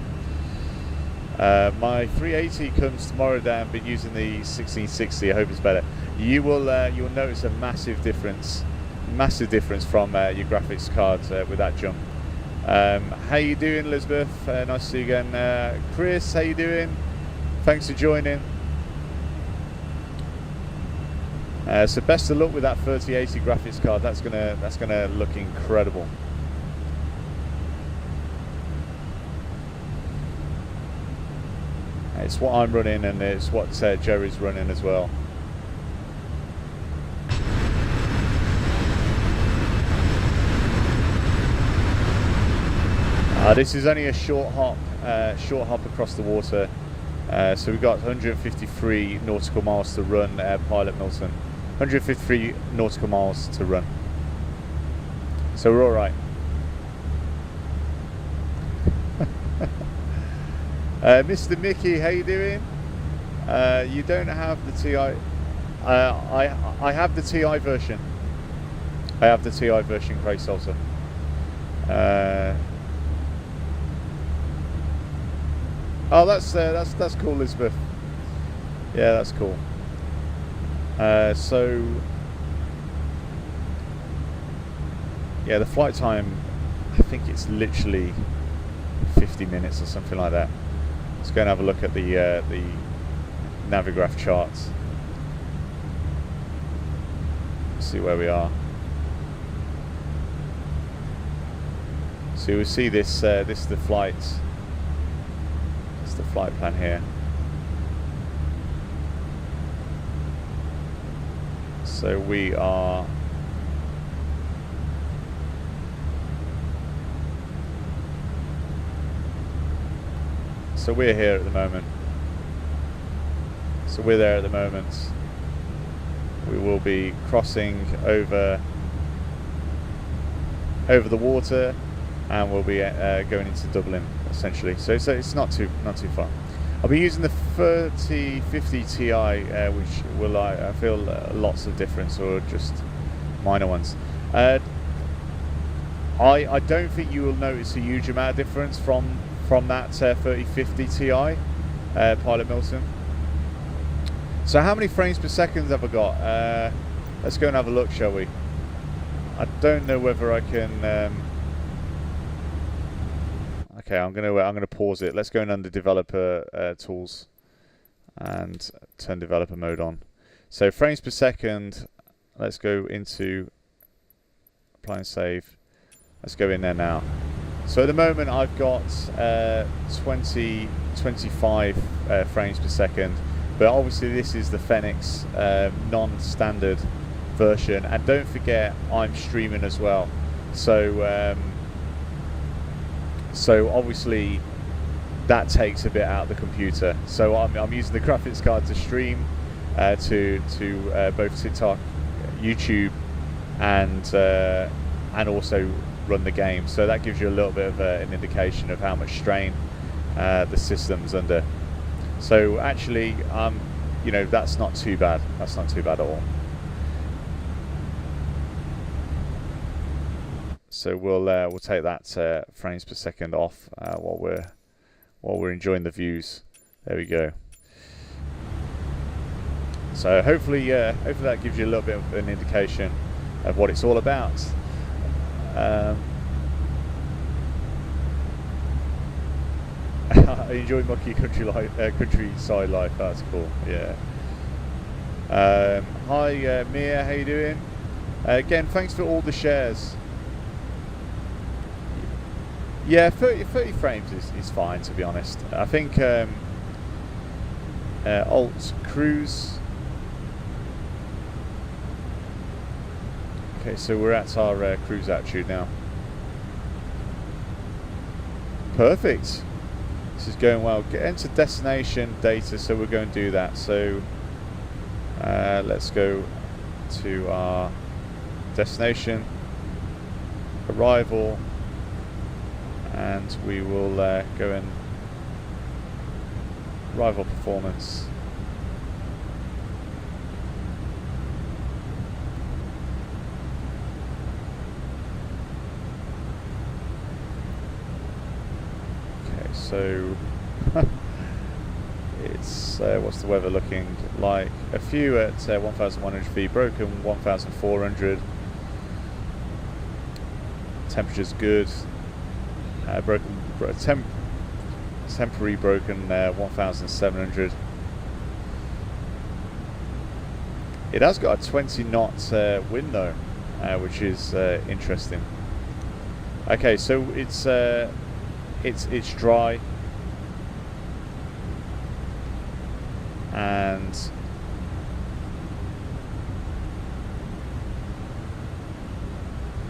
My 380 comes tomorrow down, but using the 1660, I hope it's better. You will notice a massive difference from your graphics card with that jump. How you doing, Elizabeth? Nice to see you again. Chris, how you doing? Thanks for joining. So best of luck with that 3080 graphics card. That's gonna look incredible. It's what I'm running, and it's what Jerry's running as well. This is only a short hop across the water. So we've got 153 nautical miles to run, pilot Milton. 153 nautical miles to run. So we're all right. Mr. Mickey, how you doing? You don't have the TI. I have the TI version. I have the TI version Craig Salter. Oh, that's cool, Elizabeth. Yeah, that's cool. So yeah, the flight time, I think it's literally 50 minutes or something like that. Let's go and have a look at the Navigraph charts. See where we are. So we see this. This is the flight. It's the flight plan here. So we are. So we're here at the moment. So we're there at the moment. We will be crossing over the water, and we'll be going into Dublin essentially. So it's not too far. I'll be using the 3050 Ti, which will I feel lots of difference, or just minor ones. I don't think you will notice a huge amount of difference from that 3050 Ti, Pilot Milton. So how many frames per second have I got? Let's go and have a look, shall we? I don't know whether I can. Okay, I'm gonna pause it. Let's go in under developer tools and turn developer mode on. So frames per second. Let's go into apply and save. Let's go in there now. So at the moment I've got 25 frames per second. But obviously this is the Fenix non-standard version, and don't forget I'm streaming as well. So so obviously that takes a bit out of the computer. So I'm using the graphics card to stream to both TikTok, YouTube, and also run the game. So that gives you a little bit of an indication of how much strain the system's under. So actually, you know, that's not too bad. That's not too bad at all. So we'll take that frames per second off while we're enjoying the views. There we go. So hopefully that gives you a little bit of an indication of what it's all about. I enjoy mucky countryside life. That's cool. Yeah. Hi Mia, how you doing? Again, thanks for all the shares. Yeah, 30 frames is fine, to be honest. I think Alt Cruise. Okay, so we're at our cruise altitude now. Perfect. This is going well. Get into destination data, so we're going to do that. So let's go to our destination, arrival, and we will go in arrival performance. So it's what's the weather looking like? A few at 1,100 feet, broken 1,400. Temperature's good. Temporary broken 1,700. It has got a 20 knot wind though, which is interesting. Okay, so it's dry, and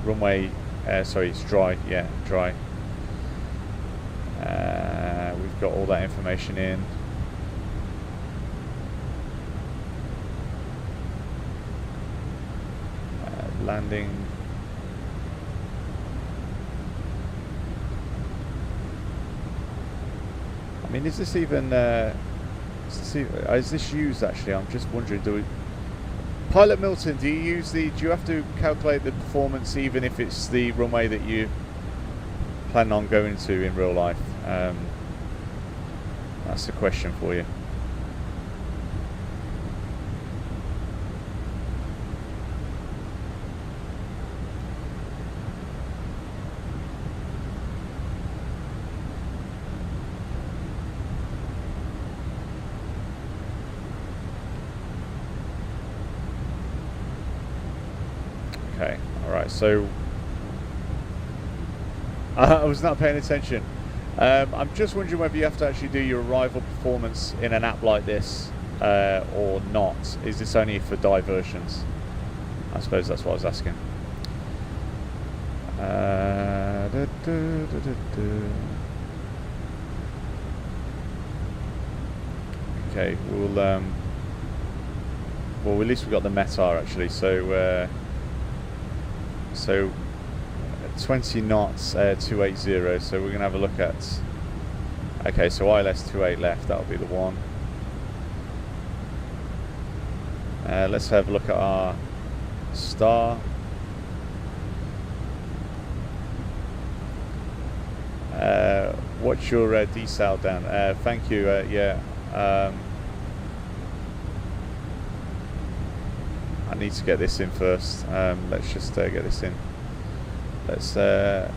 runway, sorry, it's dry, yeah, dry. We've got all that information in. Landing. I mean, is this even is this used actually? I'm just wondering, Pilot Milton, do you have to calculate the performance even if it's the runway that you plan on going to in real life? That's the question for you. Okay, alright, so I was not paying attention. I'm just wondering whether you have to actually do your arrival performance in an app like this or not. Is this only for diversions? I suppose that's what I was asking. Okay, well at least we got the METAR actually. So 20 knots, 280. So we're gonna have a look at. Okay, so ILS 28 left. That'll be the one. Let's have a look at our star. What's your desal down? Thank you. Yeah. I need to get this in first. Let's just get this in. Let's so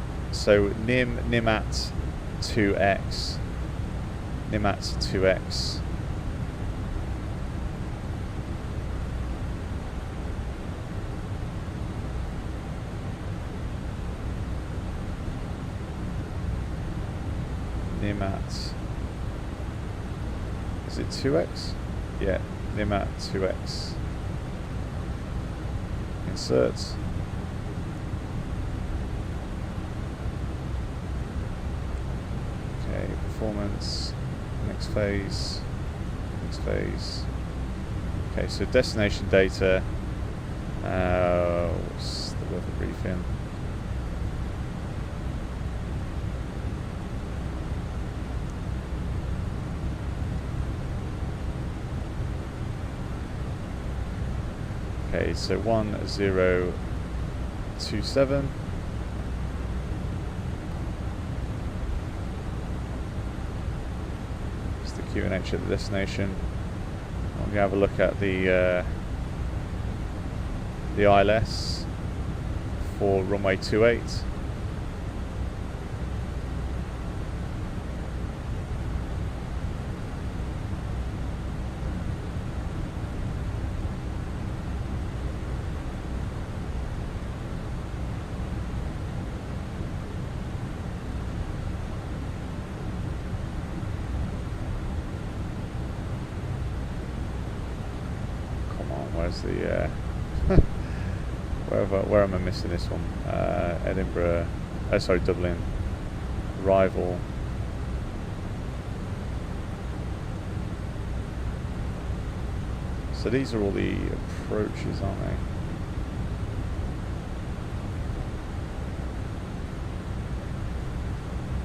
nim at 2x. Nim at 2x. Nim at, is it 2x? Yeah, nim at 2x. Insert. Okay, performance, next phase, next phase. Okay, so destination data. What's the weather briefing? Okay, so 1027. It's the QNH at the destination. I'm going to have a look at the ILS for runway 28. Where's the where am I missing this one? Edinburgh, sorry, Dublin. Arrival. So these are all the approaches, aren't they?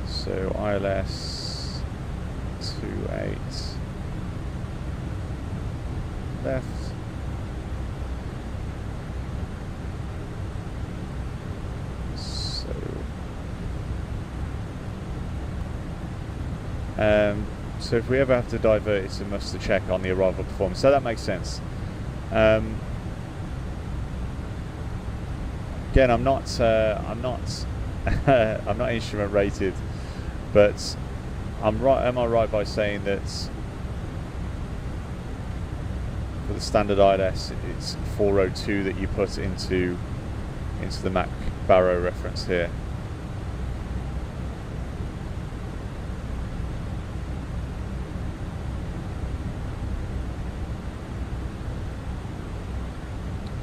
So ILS 28 left. So if we ever have to divert, it's a must to check on the arrival performance. So that makes sense. Again, I'm not I'm not instrument rated, but I'm right. Am I right by saying that for the standard ILS, it's 402 that you put into the Mac Barrow reference here?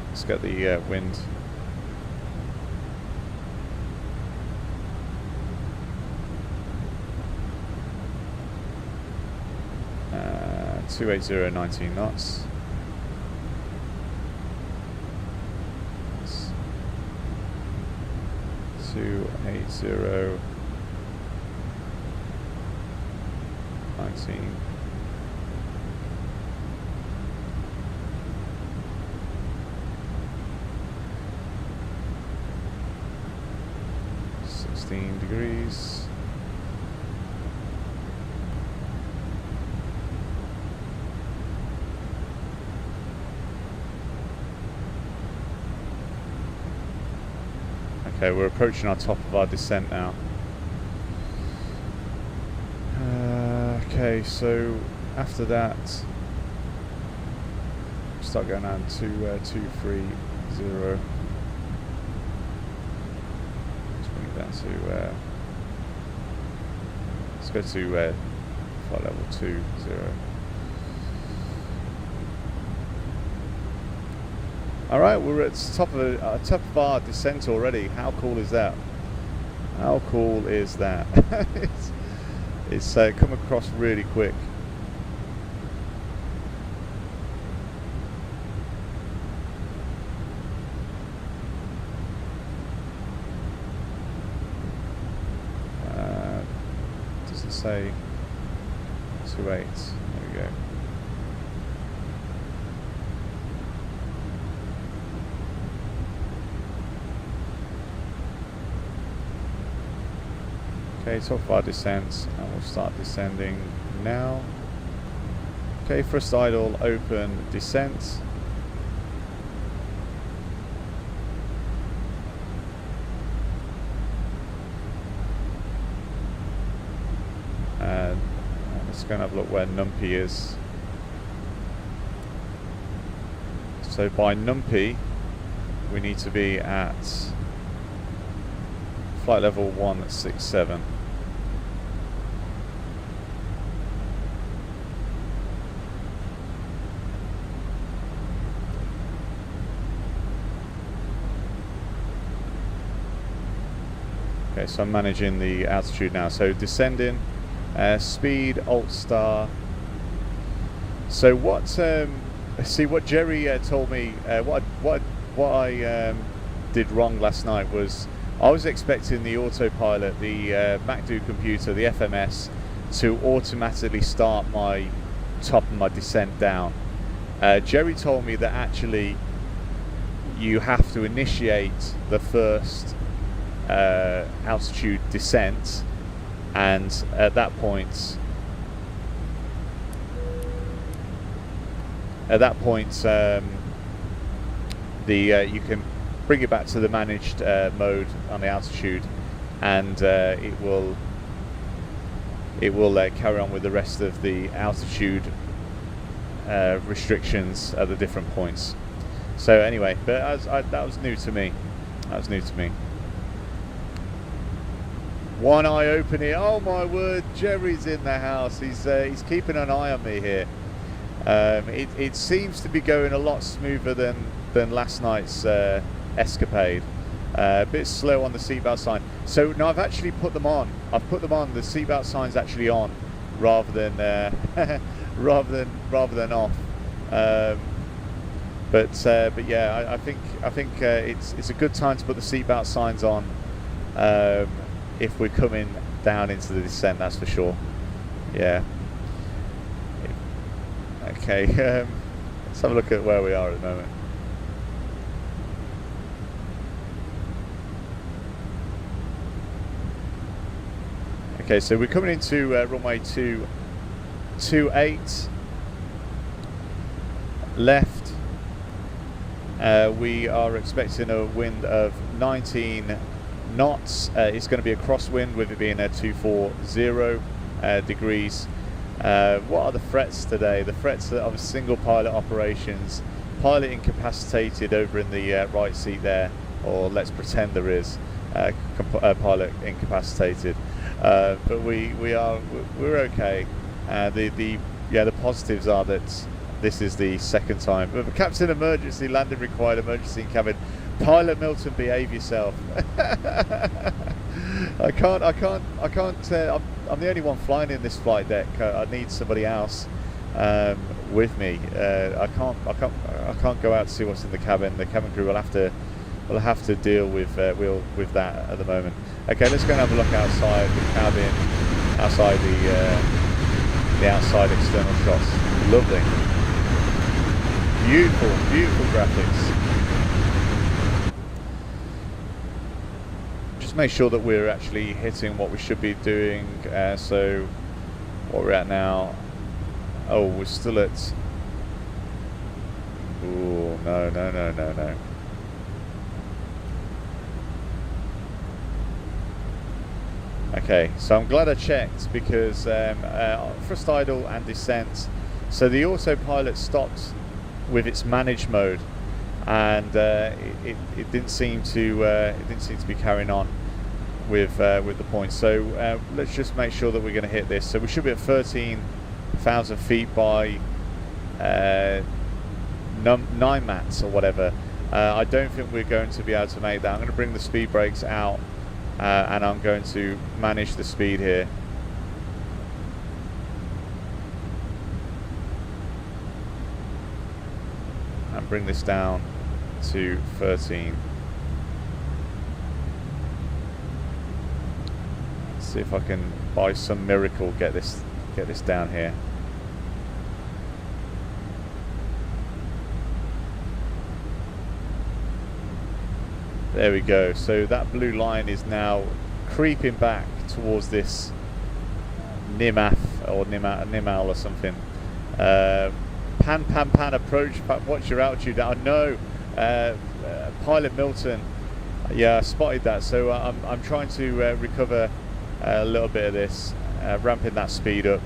Let's get the wind. Uh, 280, 19 knots. 280, 19. 16 degrees. Okay, we're approaching our top of our descent now. Okay, so after that, start going down to 230. Let's bring it down to, let's go to flight level 20. Alright, we're at the top of our descent already. How cool is that? How cool is that? it's come across really quick. Doesn't say 28. There we go. Okay, top of our descent, and we'll start descending now. Okay, first idle, open, descent. And let's go and have a look where numpy is. So by numpy, we need to be at flight level 167. Okay, so I'm managing the altitude now. So descending, speed, alt star. So what? See what Jerry told me. What I did wrong last night was I was expecting the autopilot, the MacDo computer, the FMS, to automatically start my top of my descent down. Jerry told me that actually you have to initiate the first altitude descent, and at that point you can bring it back to the managed mode on the altitude, and it will carry on with the rest of the altitude restrictions at the different points. So anyway, but that was new to me. That was new to me. One eye open here. Oh my word, Jerry's in the house. He's keeping an eye on me here. It seems to be going a lot smoother than last night's escapade. A bit slow on the seatbelt sign. So now I've actually put them on. I've put them on. The seatbelt sign's actually on, rather than rather than off. But yeah, I think it's a good time to put the seatbelt signs on. If we're coming down into the descent, that's for sure. Yeah. Okay, let's have a look at where we are at the moment. Okay, so we're coming into runway 228 left. We are expecting a wind of 19 knots. It's going to be a crosswind with it being a 240 degrees. What are the threats today? The threats of single pilot operations. Pilot incapacitated over in the right seat there, or let's pretend there is pilot incapacitated. But we're okay. The positives are that this is the second time. But Captain Emergency, landing required, emergency in cabin. Pilot Milton, behave yourself. I can't. I'm the only one flying in this flight deck. I need somebody else with me. I can't go out to see what's in the cabin. The cabin crew will have to deal with that at the moment. Okay, let's go and have a look outside the cabin, outside the outside external shots. Lovely, beautiful graphics. Just make sure that we're actually hitting what we should be doing. So what we're at now, oh, we're still at, oh, no. Okay, so I'm glad I checked, because thrust idle and descent, so the autopilot stopped with its managed mode, and it didn't seem to be carrying on with the points. So let's just make sure that we're going to hit this. So we should be at 13,000 feet by 9 mats or whatever. I don't think we're going to be able to make that. I'm going to bring the speed brakes out, and I'm going to manage the speed here. And bring this down to 13. Let's see if I can, by some miracle, get this down here. There we go. So that blue line is now creeping back towards this NIMAF or NIMAL or something. Pan approach. What's your altitude? I know. Pilot Milton. Yeah, I spotted that. So I'm trying to recover a little bit of this, ramping that speed up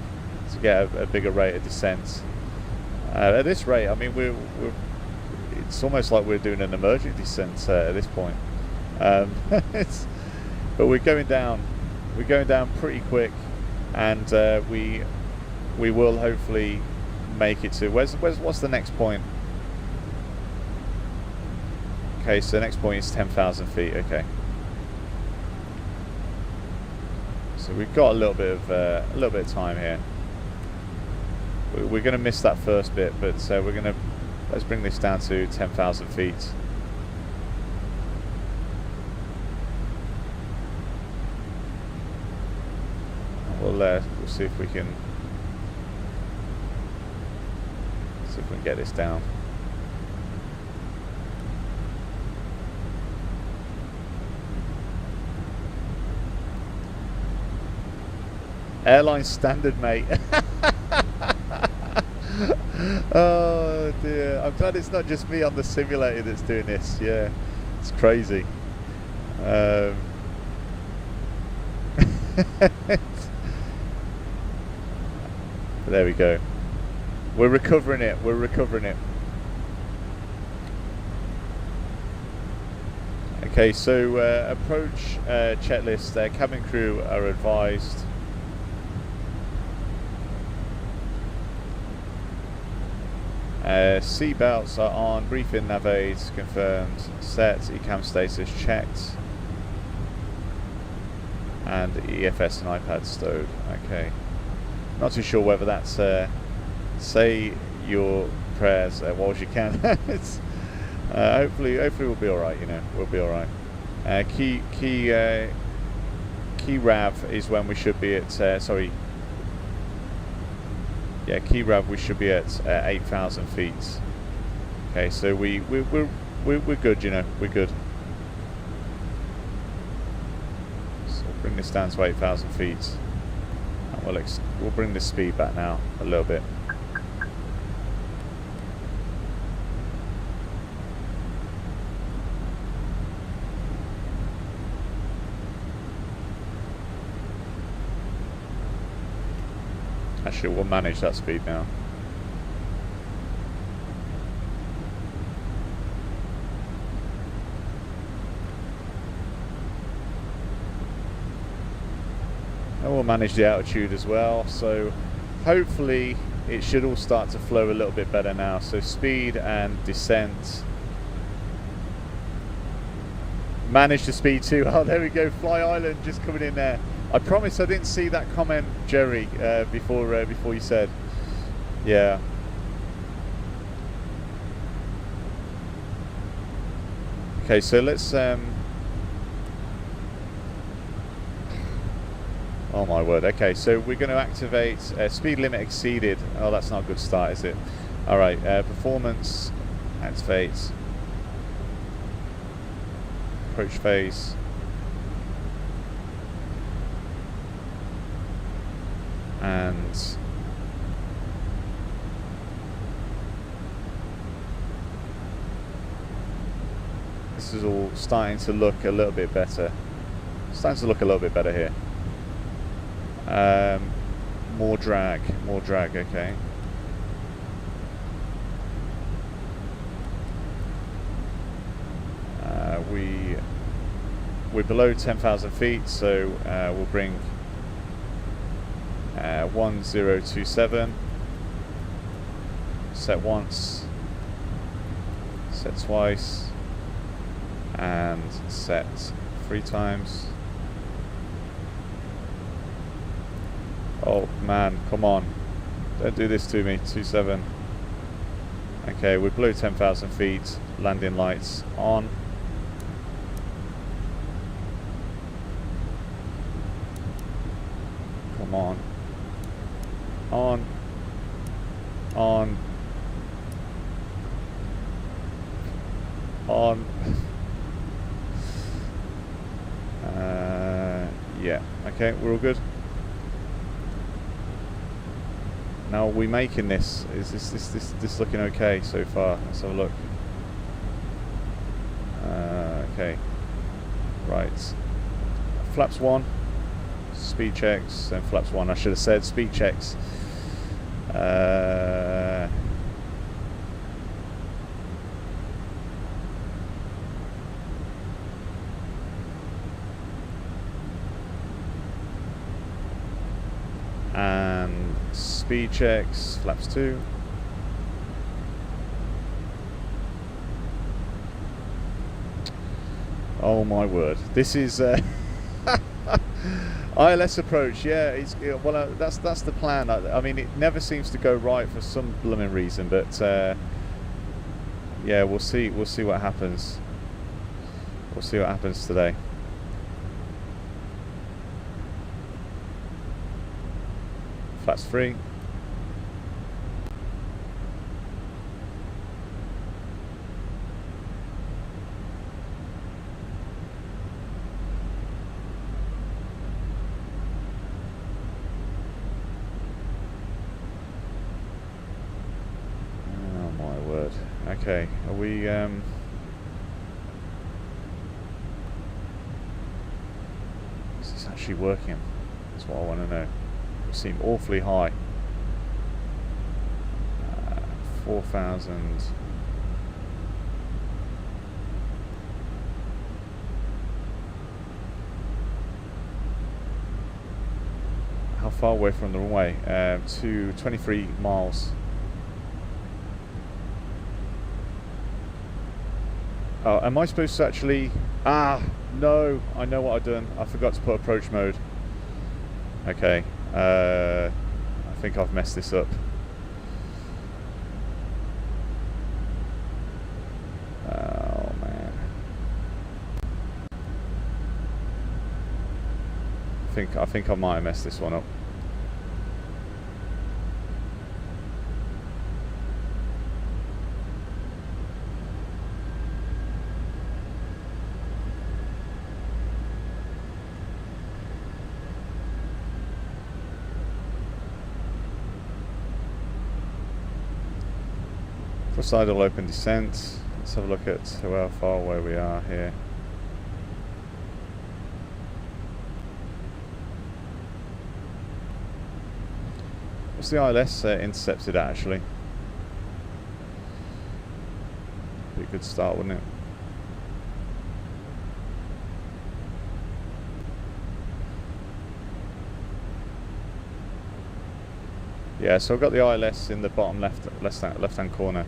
to get a bigger rate of descent. At this rate, I mean, it's almost like we're doing an emergency descent at this point. But we're going down. We're going down pretty quick, and we will hopefully make it to what's the next point? Okay, so the next point is 10,000 feet. Okay, so we've got a little bit of time here. We're going to miss that first bit, but let's bring this down to 10,000 feet. We'll see if we can get this down. Airline standard, mate. Oh dear, I'm glad it's not just me on the simulator that's doing this. Yeah, it's crazy. There we go. We're recovering it. Okay, so approach checklist. Cabin crew are advised. Seat belts are on. Briefing nav aids confirmed. Set. ECAM status checked. And EFS and iPad stowed. Okay. Not too sure whether that's say your prayers whilst you can. It's, hopefully we'll be all right. You know, we'll be all right. Key RAV is when we should be at. Sorry. Yeah, key RAV we should be at 8,000 feet. Okay, so we're good. You know, we're good. So we'll bring this down to 8,000 feet. We'll bring the speed back now a little bit. Actually, we'll manage that speed now. And we'll manage the altitude as well, so hopefully it should all start to flow a little bit better now. So speed and descent. Manage the speed too. Oh, there we go, Fly Island just coming in there. I promise I didn't see that comment, Jerry, before you said. Yeah. Okay, so let's oh my word. Okay, so we're going to activate speed limit exceeded. Oh, that's not a good start, is it? All right, performance, activate, approach phase. and this is all starting to look a little bit better. Starting to look a little bit better here. More drag, okay. We're below 10,000 feet, so we'll bring 1027, set once, set twice, and set 3 times. Oh man, come on, don't do this to me. 27. Okay, we're below 10,000 feet, landing lights on. Come on. On. On. On. Yeah, okay, we're all good. Now, are we making this? Is this looking okay so far? Let's have a look. Okay. Right. Flaps 1. Speed checks. Then flaps 1. I should have said speed checks. And speed checks, flaps 2. Oh my word, this is ILS approach. Yeah, well, that's the plan. I mean, it never seems to go right for some blooming reason, but yeah, we'll see what happens. We'll see what happens today. Flaps 3. Oh my word. Okay, are we is this actually working? That's what I want to know. Seem awfully high. 4,000. How far away from the runway? To 23 miles. Oh, am I supposed to actually? Ah, no! I know what I've done. I forgot to put approach mode. Okay. I think I've messed this up. Oh man. I think I might have messed this one up. Idle open descent. Let's have a look at how far away we are here. What's the ILS intercepted at, actually? Be a good start, wouldn't it? Yeah, so I've got the ILS in the bottom left-hand corner.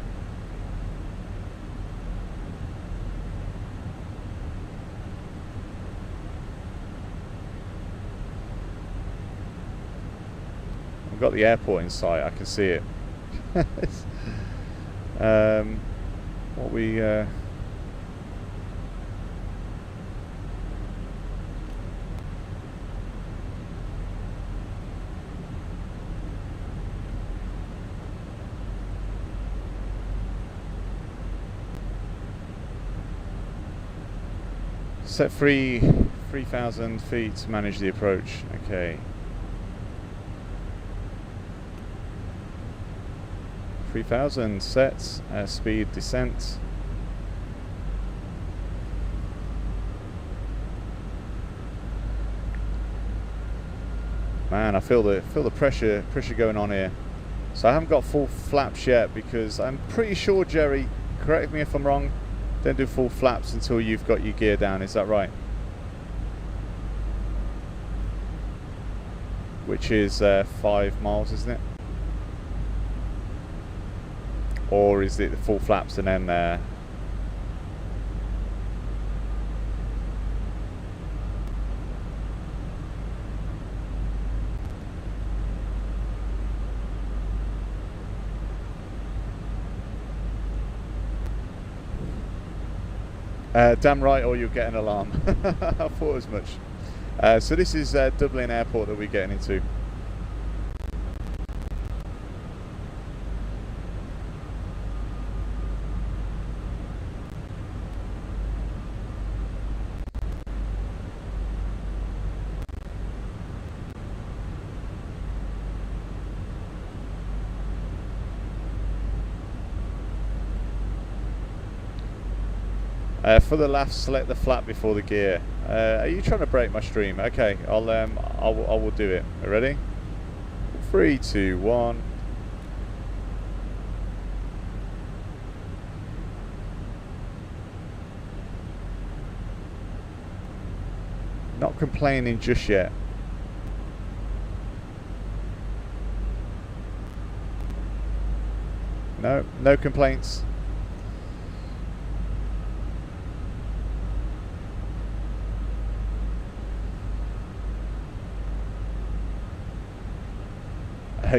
I've got the airport in sight, I can see it. What we set 3,000 feet to manage the approach. Okay. 3000 set, speed descent. Man, I feel the pressure going on here. So I haven't got full flaps yet because I'm pretty sure, Jerry, correct me if I'm wrong, don't do full flaps until you've got your gear down, is that right? Which is 5 miles, isn't it? Or is it the full flaps and then damn right, or you'll get an alarm. I thought as much. So this is Dublin Airport that we're getting into. For the laughs, select the flap before the gear. Are you trying to break my stream? Okay, I will do it. Ready? 3, 2, 1. Not complaining just yet. No complaints.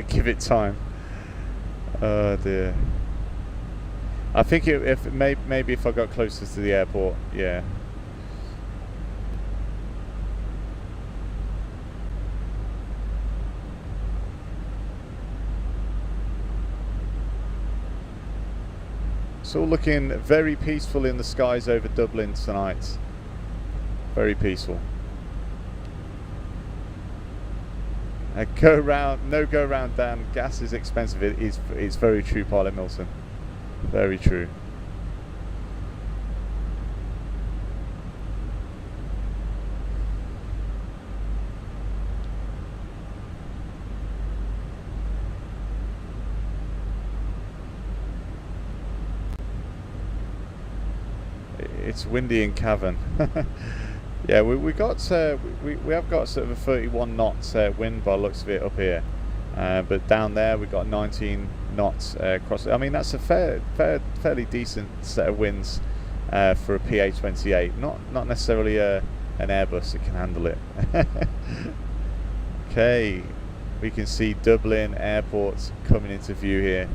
Give it time. Oh dear. I think maybe if I got closer to the airport, yeah. It's all looking very peaceful in the skies over Dublin tonight. Very peaceful. Go round, no go round, Dan. Gas is expensive. It's very true, Pilot Milson. Very true. It's windy in Cavan. Yeah, we have got sort of a 31 knots wind by the looks of it up here, but down there we got 19 knots across. I mean, that's a fairly decent set of winds for a PA-28. Not necessarily an Airbus that can handle it. Okay, we can see Dublin Airport coming into view here.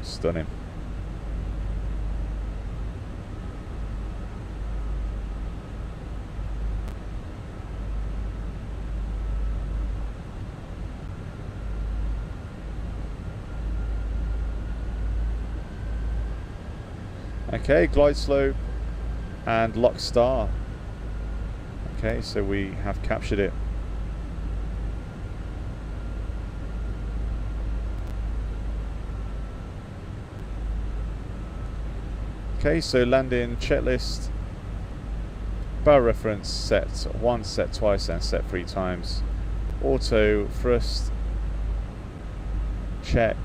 Stunning. Okay, glide slope and lock star. Okay, so we have captured it. Okay, so landing checklist. Barrel reference set once, set twice, and set 3 times. Auto thrust check.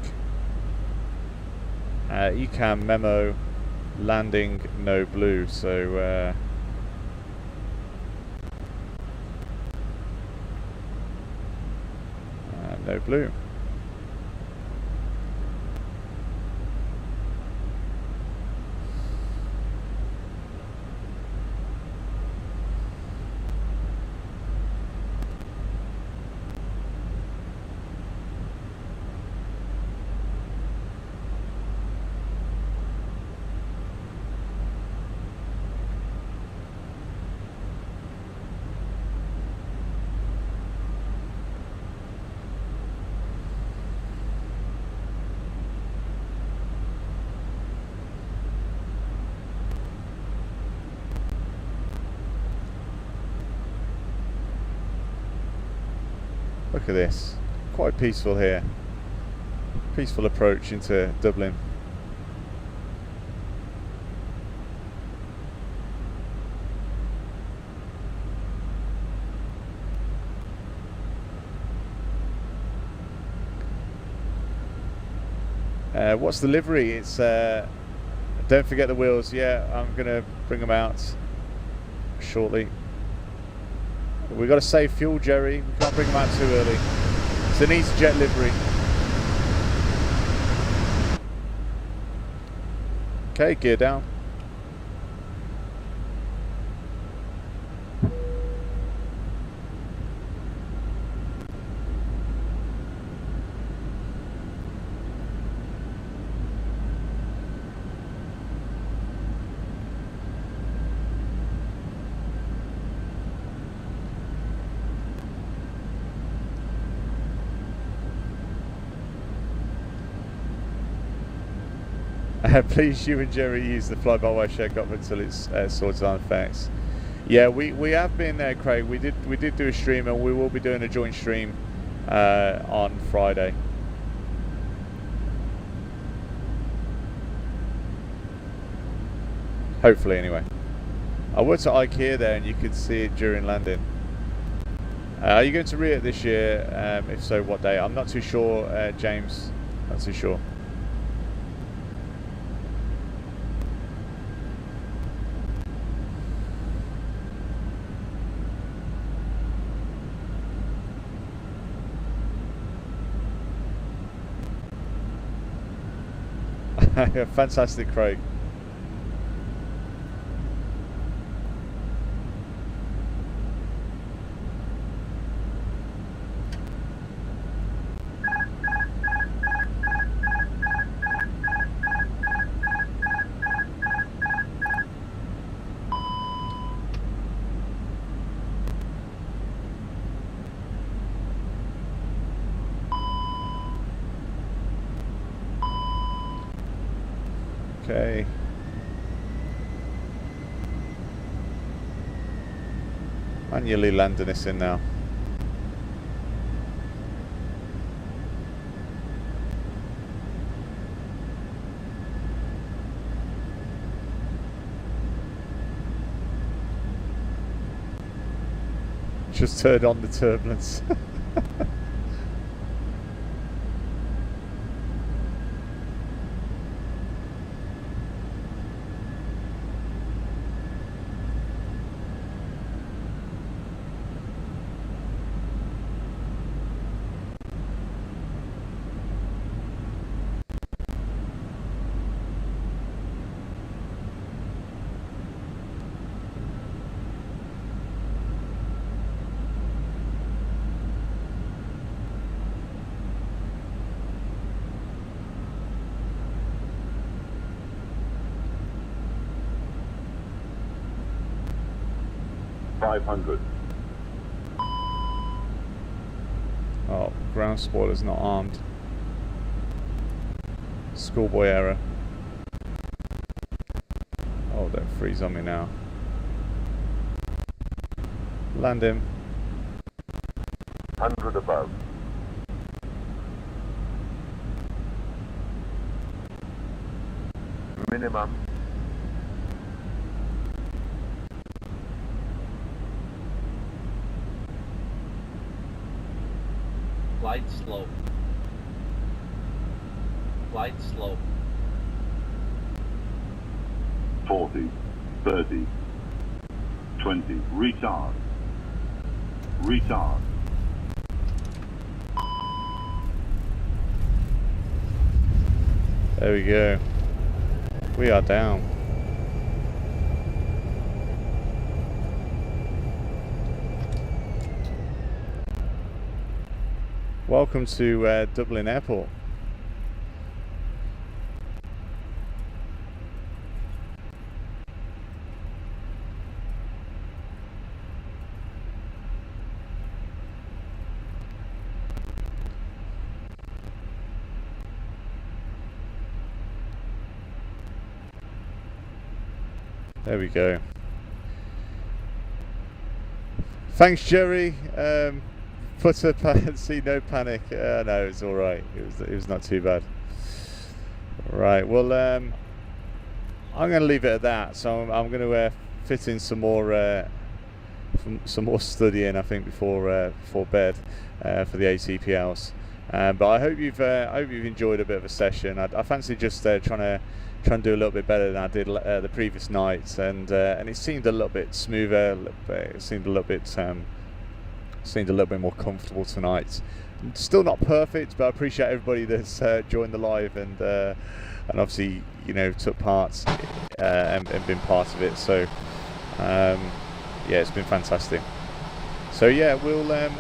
ECAM memo. Landing no blue, so no blue. Look at this. quite peaceful here. Peaceful approach into Dublin. What's the livery? It's don't forget the wheels. Yeah, I'm gonna bring them out shortly. We've got to save fuel, Jerry. We can't bring them out too early. It's an EasyJet livery. Okay, gear down. Please, you and Jerry use the fly-by-wire check up until it's sorted on effects. Yeah, we have been there, Craig. We did do a stream, and we will be doing a joint stream on Friday. Hopefully, anyway. I went to IKEA there, and you could see it during landing. Are you going to Rio this year? If so, what day? I'm not too sure, James. Not too sure. Fantastic, Craig. Okay. Manually landing this in now. Just turned on the turbulence. Oh, ground spoiler's not armed. Schoolboy error. Oh, don't freeze on me now. Land him.
100 above. Minimum.
Flight slow. Flight slow.
40, 30, 20. Retard. Retard.
There we go. We are down. Welcome to Dublin Airport. There we go. Thanks, Jerry. Put a see, no panic. No, it's all right. It was not too bad. Right. Well, I'm going to leave it at that. So I'm going to fit in some more studying, I think, before bed for the ATPLs. But I hope you've enjoyed a bit of a session. I fancy just trying to do a little bit better than I did the previous night, and it seemed a little bit smoother. It seemed a little bit more comfortable tonight. Still not perfect, but I appreciate everybody that's joined the live and obviously, you know, took part and been part of it. So yeah, it's been fantastic. So yeah,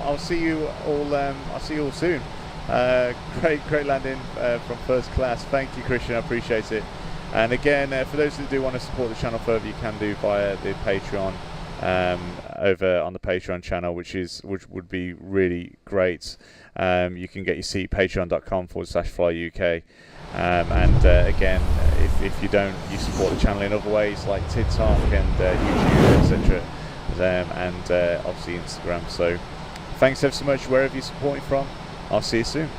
I'll see you all soon. Great landing from first class. Thank you, Christian. I appreciate it. And again, for those that do want to support the channel further, you can do via the Patreon over on the Patreon channel, which would be really great. You can get your seat patreon.com/flyuk. And again, if you don't, you support the channel in other ways like TikTok and YouTube, etc. And obviously Instagram. So thanks ever so much wherever you're supporting from. I'll see you soon.